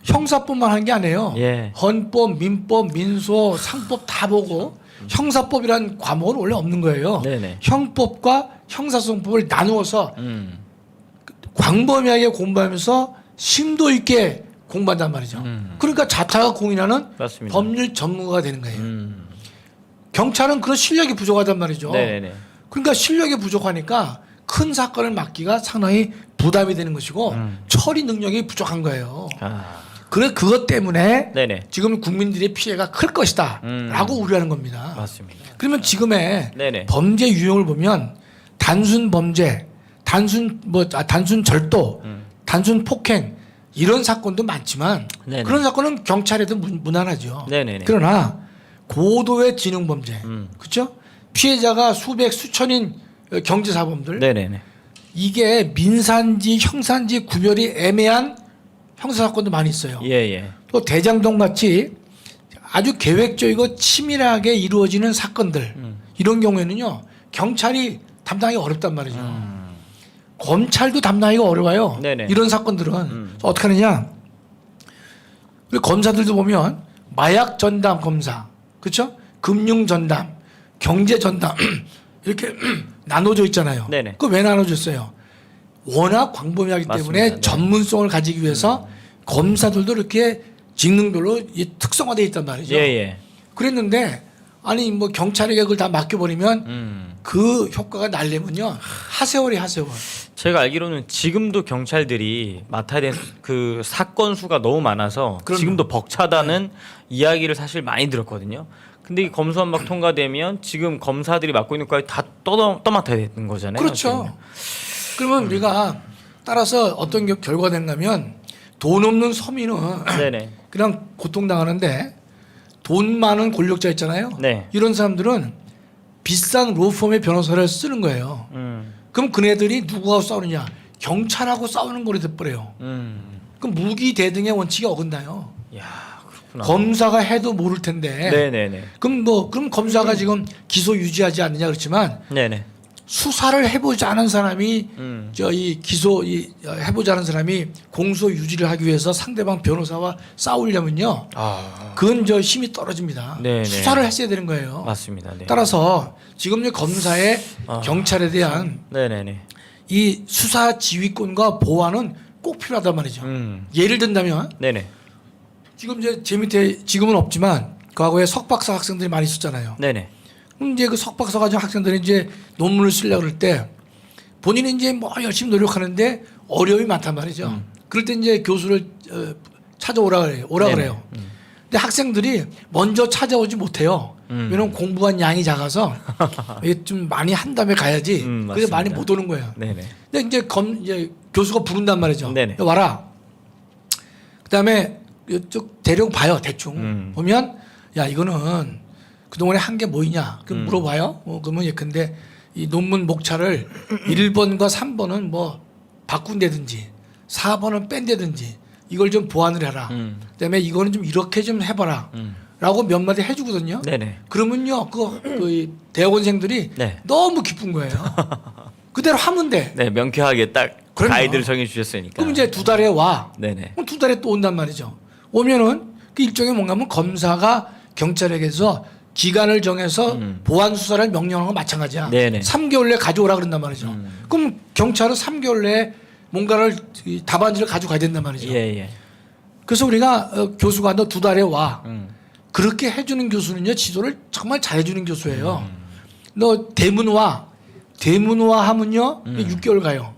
형사법만 하는 게 아니에요. 예. 헌법, 민법, 민소, 상법 다 보고 형사법이란 과목은 원래 없는 거예요. 네네. 형법과 형사소송법을 나누어서 광범위하게 공부하면서 심도 있게 공부한단 말이죠. 그러니까 자타가 공인하는 맞습니다. 법률 전문가가 되는 거예요. 경찰은 그런 실력이 부족하단 말이죠. 네네네. 그러니까 실력이 부족하니까 큰 사건을 맡기가 상당히 부담이 되는 것이고 처리 능력이 부족한 거예요. 그래 그것 때문에 네네. 지금 국민들의 피해가 클 것이다라고 우려하는 겁니다. 맞습니다. 그러면 지금의 네네. 범죄 유형을 보면 단순 범죄, 단순 절도, 단순 폭행 이런 사건도 많지만 네네. 그런 사건은 경찰에도 무난하죠. 네네네. 그러나 고도의 지능 범죄, 그렇죠? 피해자가 수백 수천인 경제 사범들, 네네네. 이게 민사인지 형사인지 구별이 애매한 형사 사건도 많이 있어요. 예예. 또 대장동 같이 아주 계획적이고 치밀하게 이루어지는 사건들 이런 경우에는요 경찰이 담당하기 어렵단 말이죠. 검찰도 담당하기가 어려워요. 네네. 이런 사건들은 어떻게 하느냐? 우리 검사들도 보면 마약 전담 검사, 그렇죠? 금융 전담, 경제 전담 이렇게 나눠져 있잖아요. 네네. 그 왜 나눠졌어요? 워낙 광범위하기 맞습니다. 때문에 네. 전문성을 가지기 위해서 검사들도 이렇게 직능별로 특성화되어 있단 말이죠. 예. 그랬는데 아니 뭐 경찰에게 그걸 다 맡겨버리면 그 효과가 날려면요 하세월이 하세월. 제가 알기로는 지금도 경찰들이 맡아야 될 그 사건 수가 너무 많아서 그럼요. 지금도 벅차다는 이야기를 사실 많이 들었거든요. 근데 이 검수완박 통과되면 지금 검사들이 맡고 있는 거에 다 떠맡아야 되는 거잖아요. 그렇죠. 그러면 우리가 따라서 어떤 결과가 됐냐면 돈 없는 서민은 네네. 그냥 고통당하는데 돈 많은 권력자 있잖아요. 네. 이런 사람들은 비싼 로펌의 변호사를 쓰는 거예요. 그럼 그네들이 누구하고 싸우느냐? 경찰하고 싸우는 거로 돼버려요. 그럼 무기 대등의 원칙이 어긋나요. 야, 그렇구나. 검사가 해도 모를 텐데. 네네네. 그럼 검사가 지금 기소 유지하지 않느냐 그렇지만 네네. 수사를 해보지 않은 사람이 음. 해보지 않은 사람이 공소 유지를 하기 위해서 상대방 변호사와 싸우려면요. 그건 힘이 떨어집니다. 네네. 수사를 했어야 되는 거예요. 맞습니다. 네. 따라서 지금 검사의 경찰에 대한 네네네. 이 수사 지휘권과 보완은 꼭 필요하단 말이죠. 예를 든다면 네네. 지금 제 밑에 지금은 없지만 과거에 석박사 학생들이 많이 있었잖아요. 네네. 그럼 이제 그 석박사 가진 학생들이 이제 논문을 쓰려고 그럴 때 본인이 이제 뭐 열심히 노력하는데 어려움이 많단 말이죠. 그럴 때 이제 교수를 찾아오라 그래요. 네네. 그래요. 근데 학생들이 먼저 찾아오지 못해요. 왜냐면 공부한 양이 작아서 이게 좀 많이 한 다음에 가야지. 그래서 맞습니다. 많이 못 오는 거예요. 네네. 근데 이제 교수가 부른단 말이죠. 네네. 와라. 그다음에 이쪽 데려봐요. 대충 보면 야 이거는 그동안에 한 게 뭐이냐? 그럼 물어봐요. 그러면 예컨대 이 논문 목차를 1번과 3번은 뭐 바꾼다든지 4번은 뺀다든지 이걸 좀 보완을 해라. 그다음에 이거는 좀 이렇게 좀 해봐라. 라고 몇 마디 해주거든요. 네네. 그러면요, 그 대학원생들이 네. 너무 기쁜 거예요. 그대로 하면 돼. 네, 명쾌하게 딱 그럼요. 가이드를 정해 주셨으니까. 그럼 이제 2달에 와. 네네. 그럼 2달에 또 온단 말이죠. 오면은 그 일종의 뭔가 하면 검사가 경찰에게서 기간을 정해서 보완 수사를 명령하는 건 마찬가지야. 네네. 3개월 내에 가져오라 그런단 말이죠. 그럼 경찰은 3개월 내에 뭔가를 답안지를 가져가야 된단 말이죠. 예. 그래서 우리가 교수가 너 2달에 와. 그렇게 해주는 교수는요 지도를 정말 잘해주는 교수예요. 너 대문화 하면요 6개월 가요.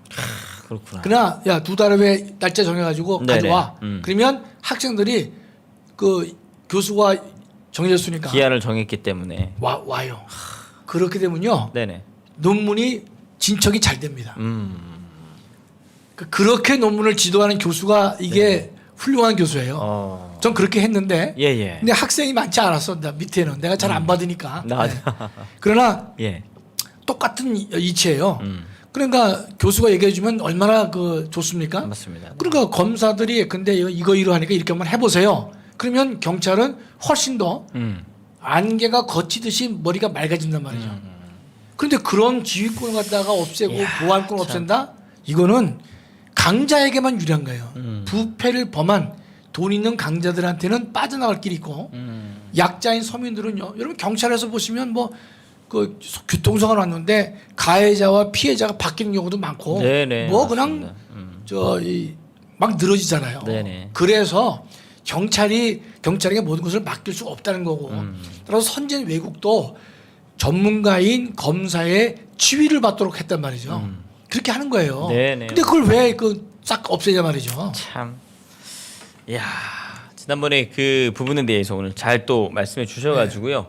그렇구나. 그러나 야 2달 후에 날짜 정해가지고 네네. 가져와. 그러면 학생들이 그 교수가 정해졌으니까 기한을 정했기 때문에. 와요. 그렇게 되면요 네네. 논문이 진척이 잘 됩니다. 그렇게 논문을 지도하는 교수가 이게 훌륭한 교수예요. 전 그렇게 했는데 예. 근데 학생이 많지 않았어. 나 밑에는 내가 잘 안 받으니까. 네. 그러나 예. 똑같은 이치예요. 그러니까 교수가 얘기해주면 얼마나 좋습니까? 맞습니다. 그러니까 검사들이 근데 이거 이러하니까 이렇게 한번 해보세요. 그러면 경찰은 훨씬 더 안개가 거치듯이 머리가 맑아진단 말이죠. 그런데 그런 지휘권을 갖다가 없애고 보안권을 없앤다? 이거는 강자에게만 유리한 거예요. 부패를 범한 돈 있는 강자들한테는 빠져나갈 길이 있고 약자인 서민들은요. 여러분 경찰에서 보시면 그 교통사고 났는데 가해자와 피해자가 바뀌는 경우도 많고 네네, 그냥 막 늘어지잖아요. 네네. 그래서 경찰에게 모든 것을 맡길 수가 없다는 거고 따라서 선진 외국도 전문가인 검사의 지휘를 받도록 했단 말이죠. 그렇게 하는 거예요. 네네. 근데 그걸 왜 싹 없애냐 말이죠. 참. 야, 지난번에 그 부분에 대해서 오늘 잘 또 말씀해 주셔가지고요.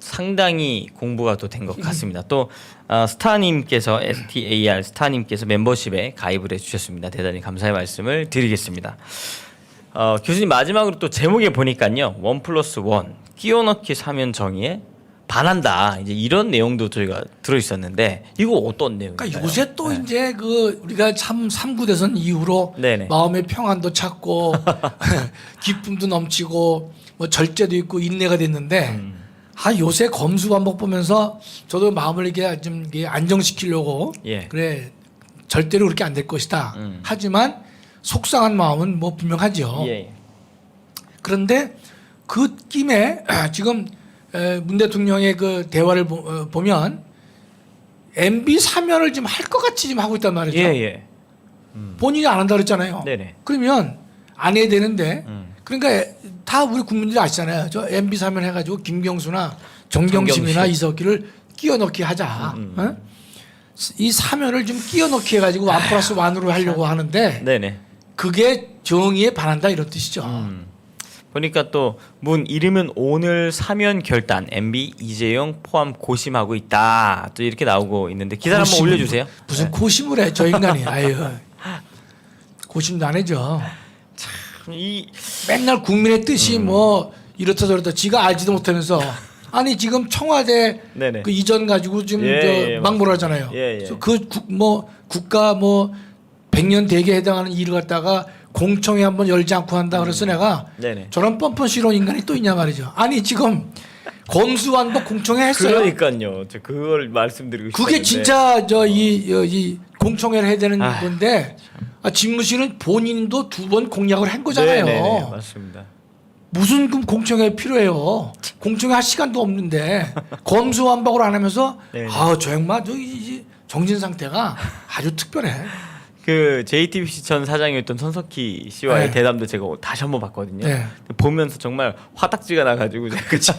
상당히 공부가 또 된 것 같습니다. 또 스타님께서 STAR 스타님께서 멤버십에 가입을 해주셨습니다. 대단히 감사의 말씀을 드리겠습니다. 교수님 마지막으로 또 제목에 보니까요. 1+1 끼워넣기 사면 정의에 반한다. 이제 이런 내용도 저희가 들어있었는데 이거 어떤 내용인가요? 그러니까 요새 또 이제 우리가 참 3구 대선 이후로 네네. 마음의 평안도 찾고 기쁨도 넘치고 뭐 절제도 있고 인내가 됐는데 요새 검수완박 보면서 저도 마음을 이렇게 좀 안정시키려고 예. 그래 절대로 그렇게 안 될 것이다. 하지만 속상한 마음은 뭐 분명하죠. 예. 그런데 그 김에 지금 문 대통령의 그 대화를 보면 MB 사면을 좀 할 것 같이 지금 하고 있단 말이죠. 예. 본인이 안 한다 그랬잖아요. 네네. 그러면 안 해야 되는데 그러니까 다 우리 국민들이 아시잖아요. 저 MB 사면 해가지고 김경수나 정경심이나 정경심. 이석기를 끼워 넣기 하자. 어? 이 사면을 좀 끼워 넣기 해가지고 1+1으로 하려고 하는데 네네. 그게 정의에 반한다 이런 뜻이죠. 보니까 또 문 이름은 오늘 사면 결단 MB 이재용 포함 고심하고 있다. 또 이렇게 나오고 있는데 기사 한번 고심을 올려주세요. 무슨 고심을 해 저 인간이. 아유 고심도 안 해죠. 이 맨날 국민의 뜻이 뭐 이렇다 저렇다 지가 알지도 못하면서 아니 지금 청와대 네네. 그 이전 가지고 지금 예, 막무라잖아요. 예, 예. 그래서 뭐 국가 뭐 100년 대계에 해당하는 일을 갖다가 공청회 한번 열지 않고 한다 그래서 내가 네네. 저런 뻔뻔 싫어 인간이 또 있냐 말이죠. 아니 지금 검수완박 공청회 했어요. 그러니까요. 저 그걸 말씀드리고 싶었는데. 그게 진짜 이 공청회를 해야 되는 아, 건데 집무실은 본인도 2번 공약을 한 거잖아요. 네네, 맞습니다. 무슨 공청회 필요해요? 공청회 할 시간도 없는데 검수완박을 안 하면서 네네. 저 양반 이 정신 상태가 아주 특별해. 그 JTBC 전 사장이었던 손석희 씨와의 네. 대담도 제가 다시 한번 봤거든요. 네. 보면서 정말 화딱지가 나가지고 제가 그쵸?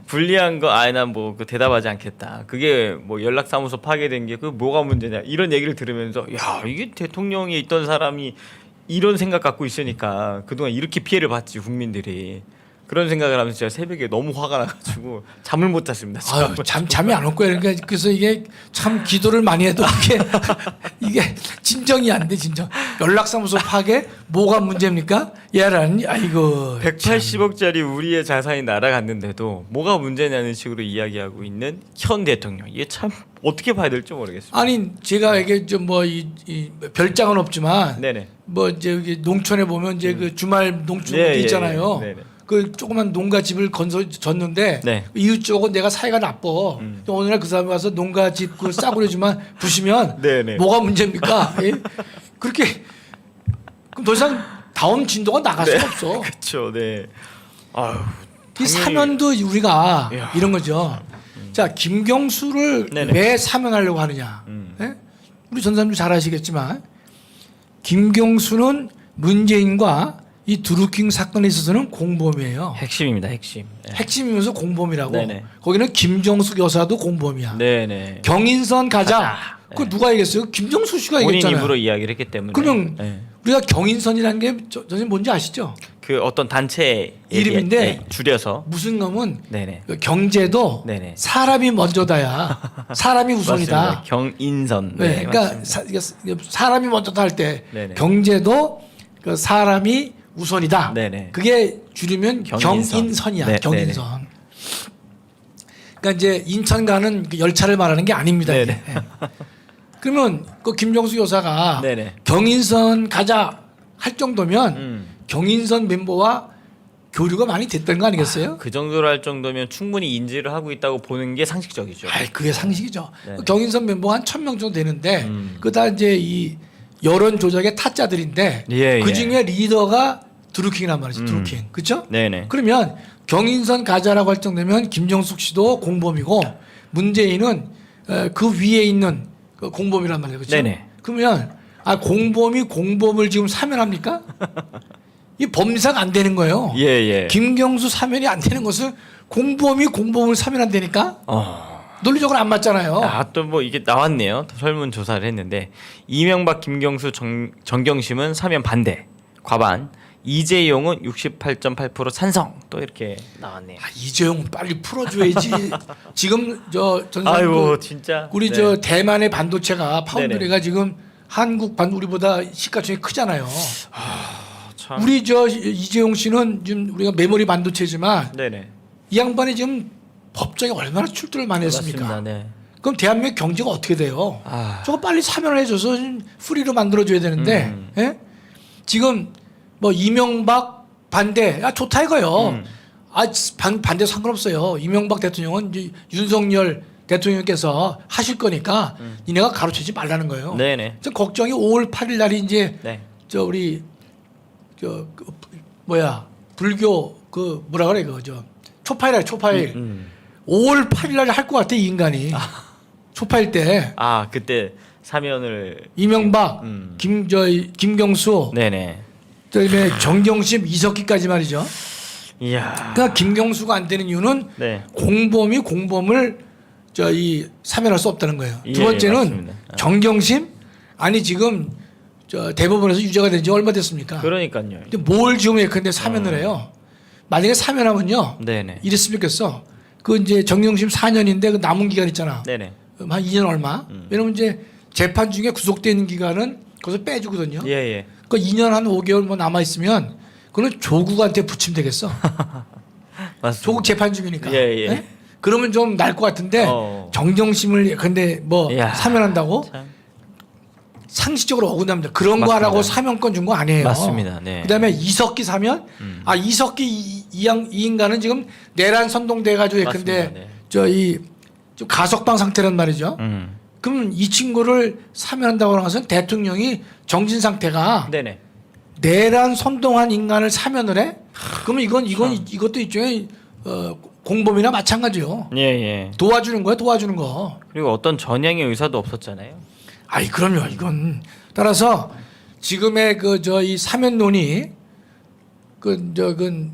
불리한 거 난 뭐 그 대답하지 않겠다. 그게 뭐 연락사무소 파괴된 게 그 뭐가 문제냐 이런 얘기를 들으면서 야 이게 대통령에 있던 사람이 이런 생각 갖고 있으니까 그동안 이렇게 피해를 봤지 국민들이. 그런 생각을 하면서 제가 새벽에 너무 화가 나가지고 잠을 못 잤습니다. 아유, 잠이 안 올 거예요. 그러니까 그래서 이게 참 기도를 많이 해도 이게 진정이 안 돼. 진정. 연락사무소 파괴 뭐가 문제입니까? 얘라니 아이고. 180억짜리 우리의 자산이 날아갔는데도 뭐가 문제냐는 식으로 이야기하고 있는 현 대통령. 이게 참 어떻게 봐야 될지 모르겠습니다. 아니 제가 이게 좀 뭐 이 별장은 없지만 네네. 뭐 이제 여기 농촌에 보면 이제 그 주말 농촌 예, 있잖아요. 예, 예. 네네. 그 조그만 농가 집을 졌는데 네. 이웃 쪽은 내가 사이가 나빠. 어느 날 그 사람이 와서 농가 집 그 싸구려지만 부시면 네네. 뭐가 문제입니까? 예? 그렇게 그럼 더 이상 다음 진도가 나갈 수가 없어. 그렇죠. 네. 아유. 이 사면도 우리가 이야. 이런 거죠. 자 김경수를 네네. 왜 사면하려고 하느냐? 예? 우리 전사님도 잘 아시겠지만 김경수는 문재인과 이 드루킹 사건에 있어서는 공범이에요. 핵심입니다. 핵심. 네. 핵심이면서 공범이라고. 네네. 거기는 김정숙 여사도 공범이야. 네네. 경인선 가자. 그거 네. 누가 얘기했어요? 김정숙 씨가 본인 얘기했잖아요. 입으로 이야기를 했기 때문에. 그러면 네. 우리가 경인선이라는 게 선생님 뭔지 아시죠? 그 어떤 단체 이름인데 줄여서. 무슨 놈은 네네. 그 경제도 네네. 사람이 먼저다야. 사람이 우선이다. 맞습니다. 경인선. 네, 그러니까 맞습니다. 사람이 먼저다 할 때 네네. 경제도 그 사람이 우선이다. 네네. 그게 줄이면 경인선. 경인선이야. 네, 경인선. 그러니까 이제 인천 가는 그 열차를 말하는 게 아닙니다. 이게. 네네. 그러면 그 김정수 여사가 네네. 경인선 가자 할 정도면 경인선 멤버와 교류가 많이 됐던 거 아니겠어요? 그 정도로 할 정도면 충분히 인지를 하고 있다고 보는 게 상식적이죠. 그게 상식이죠. 네. 경인선 멤버가 한 1,000명 정도 되는데 그다 이제 이 여론 조작의 타짜들인데 예, 그 예. 중에 리더가 드루킹이란 말이죠. 드루킹. 그렇죠? 네네. 그러면 경인선 가자라고 할 정도면 김정숙 씨도 공범이고 문재인은 그 위에 있는 그 공범이란 말이에요. 그렇죠? 네네. 그러면 공범이 공범을 지금 사면합니까? 이 범사가 안 되는 거예요. 예예. 김경수 사면이 안 되는 것을 공범이 공범을 사면한다니까? 논리적으로 안 맞잖아요. 또 뭐 이게 나왔네요. 설문 조사를 했는데 이명박, 김경수, 정경심은 사면 반대, 과반. 이재용은 68.8% 찬성. 또 이렇게 나왔네요. 이재용 빨리 풀어줘야지. 지금 아이고 진짜. 우리 네. 대만의 반도체가 파운드리가 지금 한국 우리보다 시가총이 크잖아요. 참. 우리 이재용 씨는 지금 우리가 메모리 반도체지만 네네. 이 양반이 지금 법정에 얼마나 출두를 많이 했습니까? 맞습니다. 네. 그럼 대한민국 경제가 어떻게 돼요? 아. 저거 빨리 사면을 해줘서 좀 프리로 만들어줘야 되는데 예? 지금 뭐 이명박 반대 좋다 이거요. 반대 상관없어요. 이명박 대통령은 이제 윤석열 대통령께서 하실 거니까 니네가 가로채지 말라는 거예요. 네네. 저 걱정이 5월 8일 날이 이제 네. 우리 불교 뭐라 그래 초파일이야 초파일. 5월 8일 날 할 것 같아 이 인간이. 초파일 때 그때 사면을. 이명박, 김경수 네네. 그다음에 정경심, 이석기까지 말이죠. 이야. 그러니까 김경수가 안 되는 이유는 네. 공범이 공범을 이 사면할 수 없다는 거예요. 예, 두 번째는 맞습니다. 정경심 아니 지금 대법원에서 유죄가 된 지 얼마 됐습니까? 그러니까요. 근데 뭘 지금 예컨대 사면을 해요. 만약에 사면하면요. 네네. 이랬으면 좋겠어. 그 이제 정경심 4년인데 그 남은 기간 있잖아. 네네. 한 2년 얼마? 왜냐면 이제 재판 중에 구속돼 있는 기간은 거기서 빼주거든요. 예예. 그 2년 한 5개월 뭐 남아 있으면 그거는 조국한테 붙이면 되겠어. 맞습니다. 조국 재판 중이니까. 예, 예. 예? 그러면 좀 날 것 같은데 정경심을 근데 뭐 이야, 사면한다고 참. 상식적으로 억울합니다. 그런 거 맞습니다. 하라고 사면권 준 거 아니에요. 맞습니다. 네. 그다음에 이석기 사면 이석기 이 인간은 지금 내란 선동돼 가지고 맞습니다. 근데 네. 좀 가석방 상태란 말이죠. 음. 그럼 이 친구를 사면한다고 하는 것은 대통령이 정신 상태가 네네. 내란 선동한 인간을 사면을 해? 그러면 이것도 일종의 공범이나 마찬가지요. 예예. 도와주는 거야, 도와주는 거. 그리고 어떤 전향의 의사도 없었잖아요. 아이 그럼요. 이건 따라서 지금의 이 사면론이 그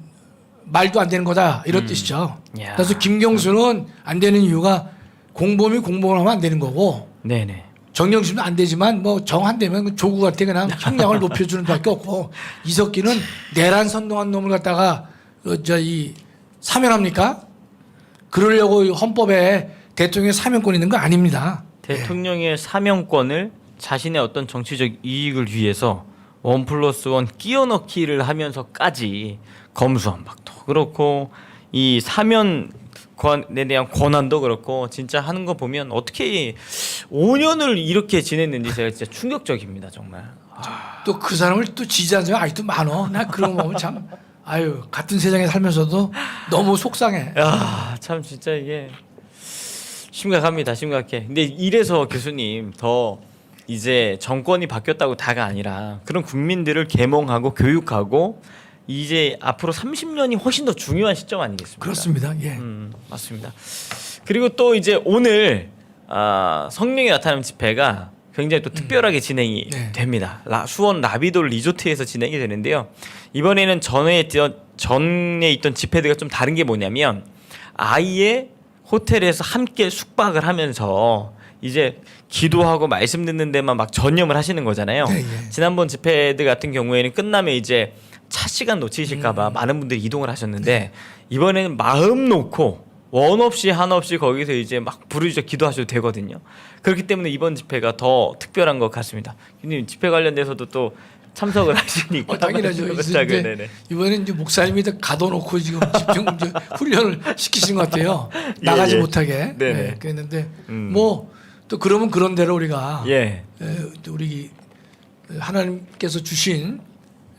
말도 안 되는 거다 이런 뜻이죠. 야. 그래서 김경수는 안 되는 이유가 공범이 공범을 하면 안 되는 거고 네네. 정경심도 안 되지만 뭐 정한되면 조국한테 그냥 형량을 높여주는 수밖에 없고 이석기는 내란 선동한 놈을 갖다가 이 사면합니까? 그러려고 헌법에 대통령의 사면권 있는 거 아닙니다. 대통령의 사면권을 자신의 어떤 정치적 이익을 위해서 1+1 끼워넣기를 하면서까지 검수완박도 그렇고 이 사면권에 대한 권한도 그렇고 진짜 하는 거 보면 어떻게 5년을 이렇게 지냈는지 제가 진짜 충격적입니다 정말. 또 그 사람을 또 지지하는 사람이 아직도 많어. 나 그런 거 보면 참 같은 세상에 살면서도 너무 속상해. 야, 참 진짜 이게 심각합니다. 심각해. 근데 이래서 교수님 더 이제 정권이 바뀌었다고 다가 아니라 그런 국민들을 계몽하고 교육하고 이제 앞으로 30년이 훨씬 더 중요한 시점 아니겠습니까? 그렇습니다. 예. 맞습니다. 그리고 또 이제 오늘 성령이 나타나는 집회가 굉장히 또 특별하게 진행이 네. 됩니다. 수원 라비돌 리조트에서 진행이 되는데요. 이번에는 전에 있던 집회들과 좀 다른 게 뭐냐면 아예 호텔에서 함께 숙박을 하면서 이제 기도하고 말씀 듣는 데만 막 전념을 하시는 거잖아요. 네, 예. 지난번 집회들 같은 경우에는 끝나면 이제 차 시간 놓치실까봐 많은 분들이 이동을 하셨는데 이번에는 마음 놓고 원 없이 한 없이 거기서 이제 막 부르짖어 기도하셔도 되거든요. 그렇기 때문에 이번 집회가 더 특별한 것 같습니다. 교수님 집회 관련돼서도 또 참석을 하시니까 당연하죠. 네네. 이번엔 이제 목사님이 가둬놓고 지금 집중 훈련을 시키신 것 같아요. 나가지 예. 못하게. 네네. 네, 그랬는데 뭐 또 그러면 그런 대로 우리가 예. 또 우리 하나님께서 주신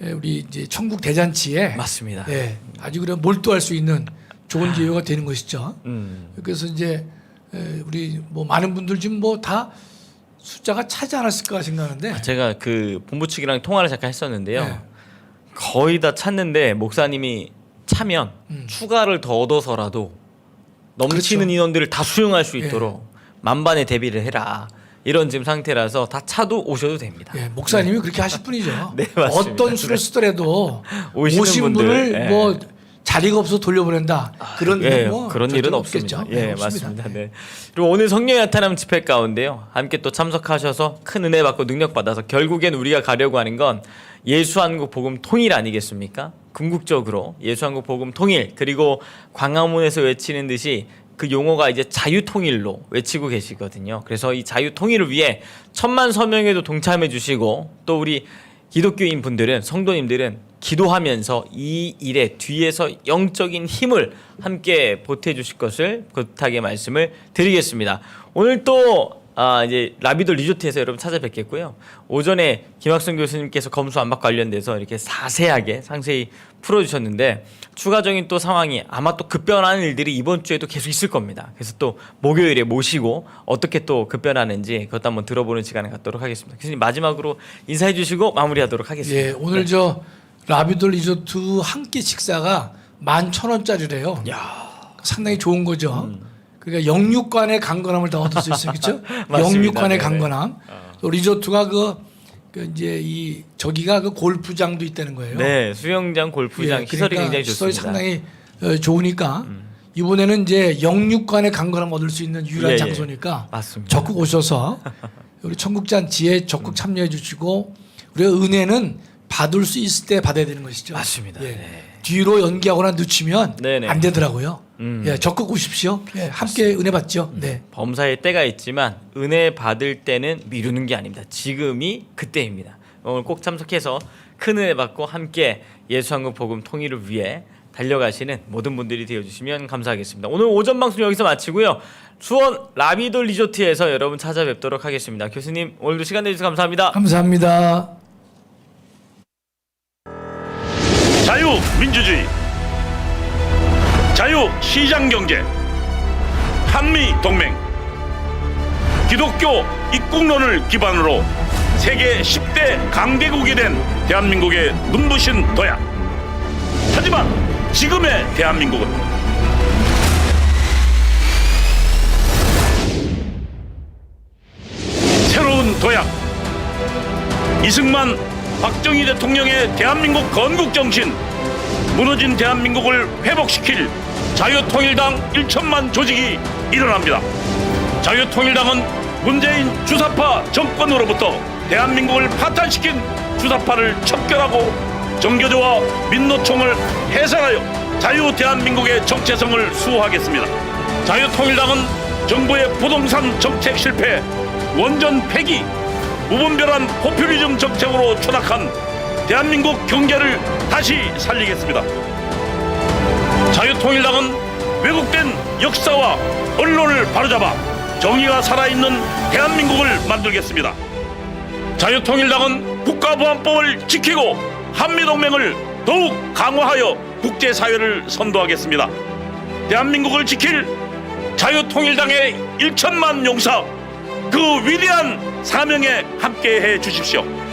우리 이제 천국 대잔치에 맞습니다. 예, 아주 그래 몰두할 수 있는 좋은 기회가 되는 것이죠. 그래서 이제 우리 뭐 많은 분들 지금 뭐 다 숫자가 차지 않았을까 생각하는데 제가 그 본부 측이랑 통화를 잠깐 했었는데요. 네. 거의 다 찼는데 목사님이 차면 추가를 더 얻어서라도 넘치는 그렇죠. 인원들을 다 수용할 수 예. 있도록 만반의 대비를 해라. 이런 지금 상태라서 다 차도 오셔도 됩니다. 예, 목사님이 그렇게 하실 분이죠. 네, 맞습니다. 어떤 수를 쓰더라도 오시는 오신 분들, 분을 예. 뭐 자리가 없어서 돌려보낸다. 그런 예, 뭐 그런 절대로 일은 없겠죠. 없습니다. 네, 예, 없습니다. 맞습니다. 네. 그리고 오늘 성령이 나타나는 집회 가운데요. 함께 또 참석하셔서 큰 은혜 받고 능력 받아서 결국엔 우리가 가려고 하는 건 예수 한국 복음 통일 아니겠습니까? 궁극적으로 예수 한국 복음 통일 그리고 광화문에서 외치는 듯이 그 용어가 이제 자유통일로 외치고 계시거든요. 그래서 이 자유통일을 위해 1000만 서명에도 동참해 주시고 또 우리 기독교인 분들은 성도님들은 기도하면서 이 일에 뒤에서 영적인 힘을 함께 보태 주실 것을 부탁의 말씀을 드리겠습니다. 오늘 또 이제 라비돌 리조트에서 여러분 찾아뵙겠고요. 오전에 김학성 교수님께서 검수완박 관련돼서 이렇게 상세히 풀어주셨는데 추가적인 또 상황이 아마 또 급변하는 일들이 이번 주에도 계속 있을 겁니다. 그래서 또 목요일에 모시고 어떻게 또 급변하는지 그것도 한번 들어보는 시간을 갖도록 하겠습니다. 교수님 마지막으로 인사해 주시고 마무리하도록 하겠습니다. 예, 오늘 네. 라비돌 리조트 한 끼 식사가 11,000원짜리래요. 상당히 좋은 거죠. 그러니까 영육간의 강건함을 다 얻을 수 있어요, 그렇죠? 맞습니다. 영육간의 네네. 강건함. 또 리조트가 그 이제 이 저기가 그 골프장도 있다는 거예요. 네, 수영장, 골프장 예, 시설이 그러니까 굉장히 시설이 좋습니다. 상당히 좋으니까 이번에는 이제 영육관에 간 거랑 얻을 수 있는 유일한 예, 예. 장소니까 맞습니다. 적극 오셔서 우리 청국잔치에 적극 참여해 주시고 우리가 은혜는 받을 수 있을 때 받아야 되는 것이죠. 맞습니다. 예. 네. 뒤로 연기하거나 늦추면 네네. 안 되더라고요. 음. 예, 적극 오십시오. 예, 함께 은혜 받죠. 네. 범사에 때가 있지만 은혜 받을 때는 미루는 게 아닙니다. 지금이 그때입니다. 오늘 꼭 참석해서 큰 은혜 받고 함께 예수한국 복음 통일을 위해 달려가시는 모든 분들이 되어주시면 감사하겠습니다. 오늘 오전 방송 여기서 마치고요. 수원 라비돌 리조트에서 여러분 찾아뵙도록 하겠습니다. 교수님 오늘도 시간 내주셔서 감사합니다. 감사합니다. 자유민주주의, 자유시장경제, 한미동맹, 기독교 입국론을 기반으로 세계 10대 강대국이 된 대한민국의 눈부신 도약. 하지만 지금의 대한민국은 새로운 도약, 이승만 박정희 대통령의 대한민국 건국정신, 무너진 대한민국을 회복시킬 자유통일당 1천만 조직이 일어납니다. 자유통일당은 문재인 주사파 정권으로부터 대한민국을 파탄시킨 주사파를 척결하고 정교조와 민노총을 해산하여 자유대한민국의 정체성을 수호하겠습니다. 자유통일당은 정부의 부동산 정책 실패, 원전 폐기, 무분별한 포퓰리즘 정책으로 추락한 대한민국 경제를 다시 살리겠습니다. 자유통일당은 왜곡된 역사와 언론을 바로잡아 정의가 살아있는 대한민국을 만들겠습니다. 자유통일당은 국가보안법을 지키고 한미동맹을 더욱 강화하여 국제사회를 선도하겠습니다. 대한민국을 지킬 자유통일당의 1천만 용사, 그 위대한 사명에 함께해 주십시오.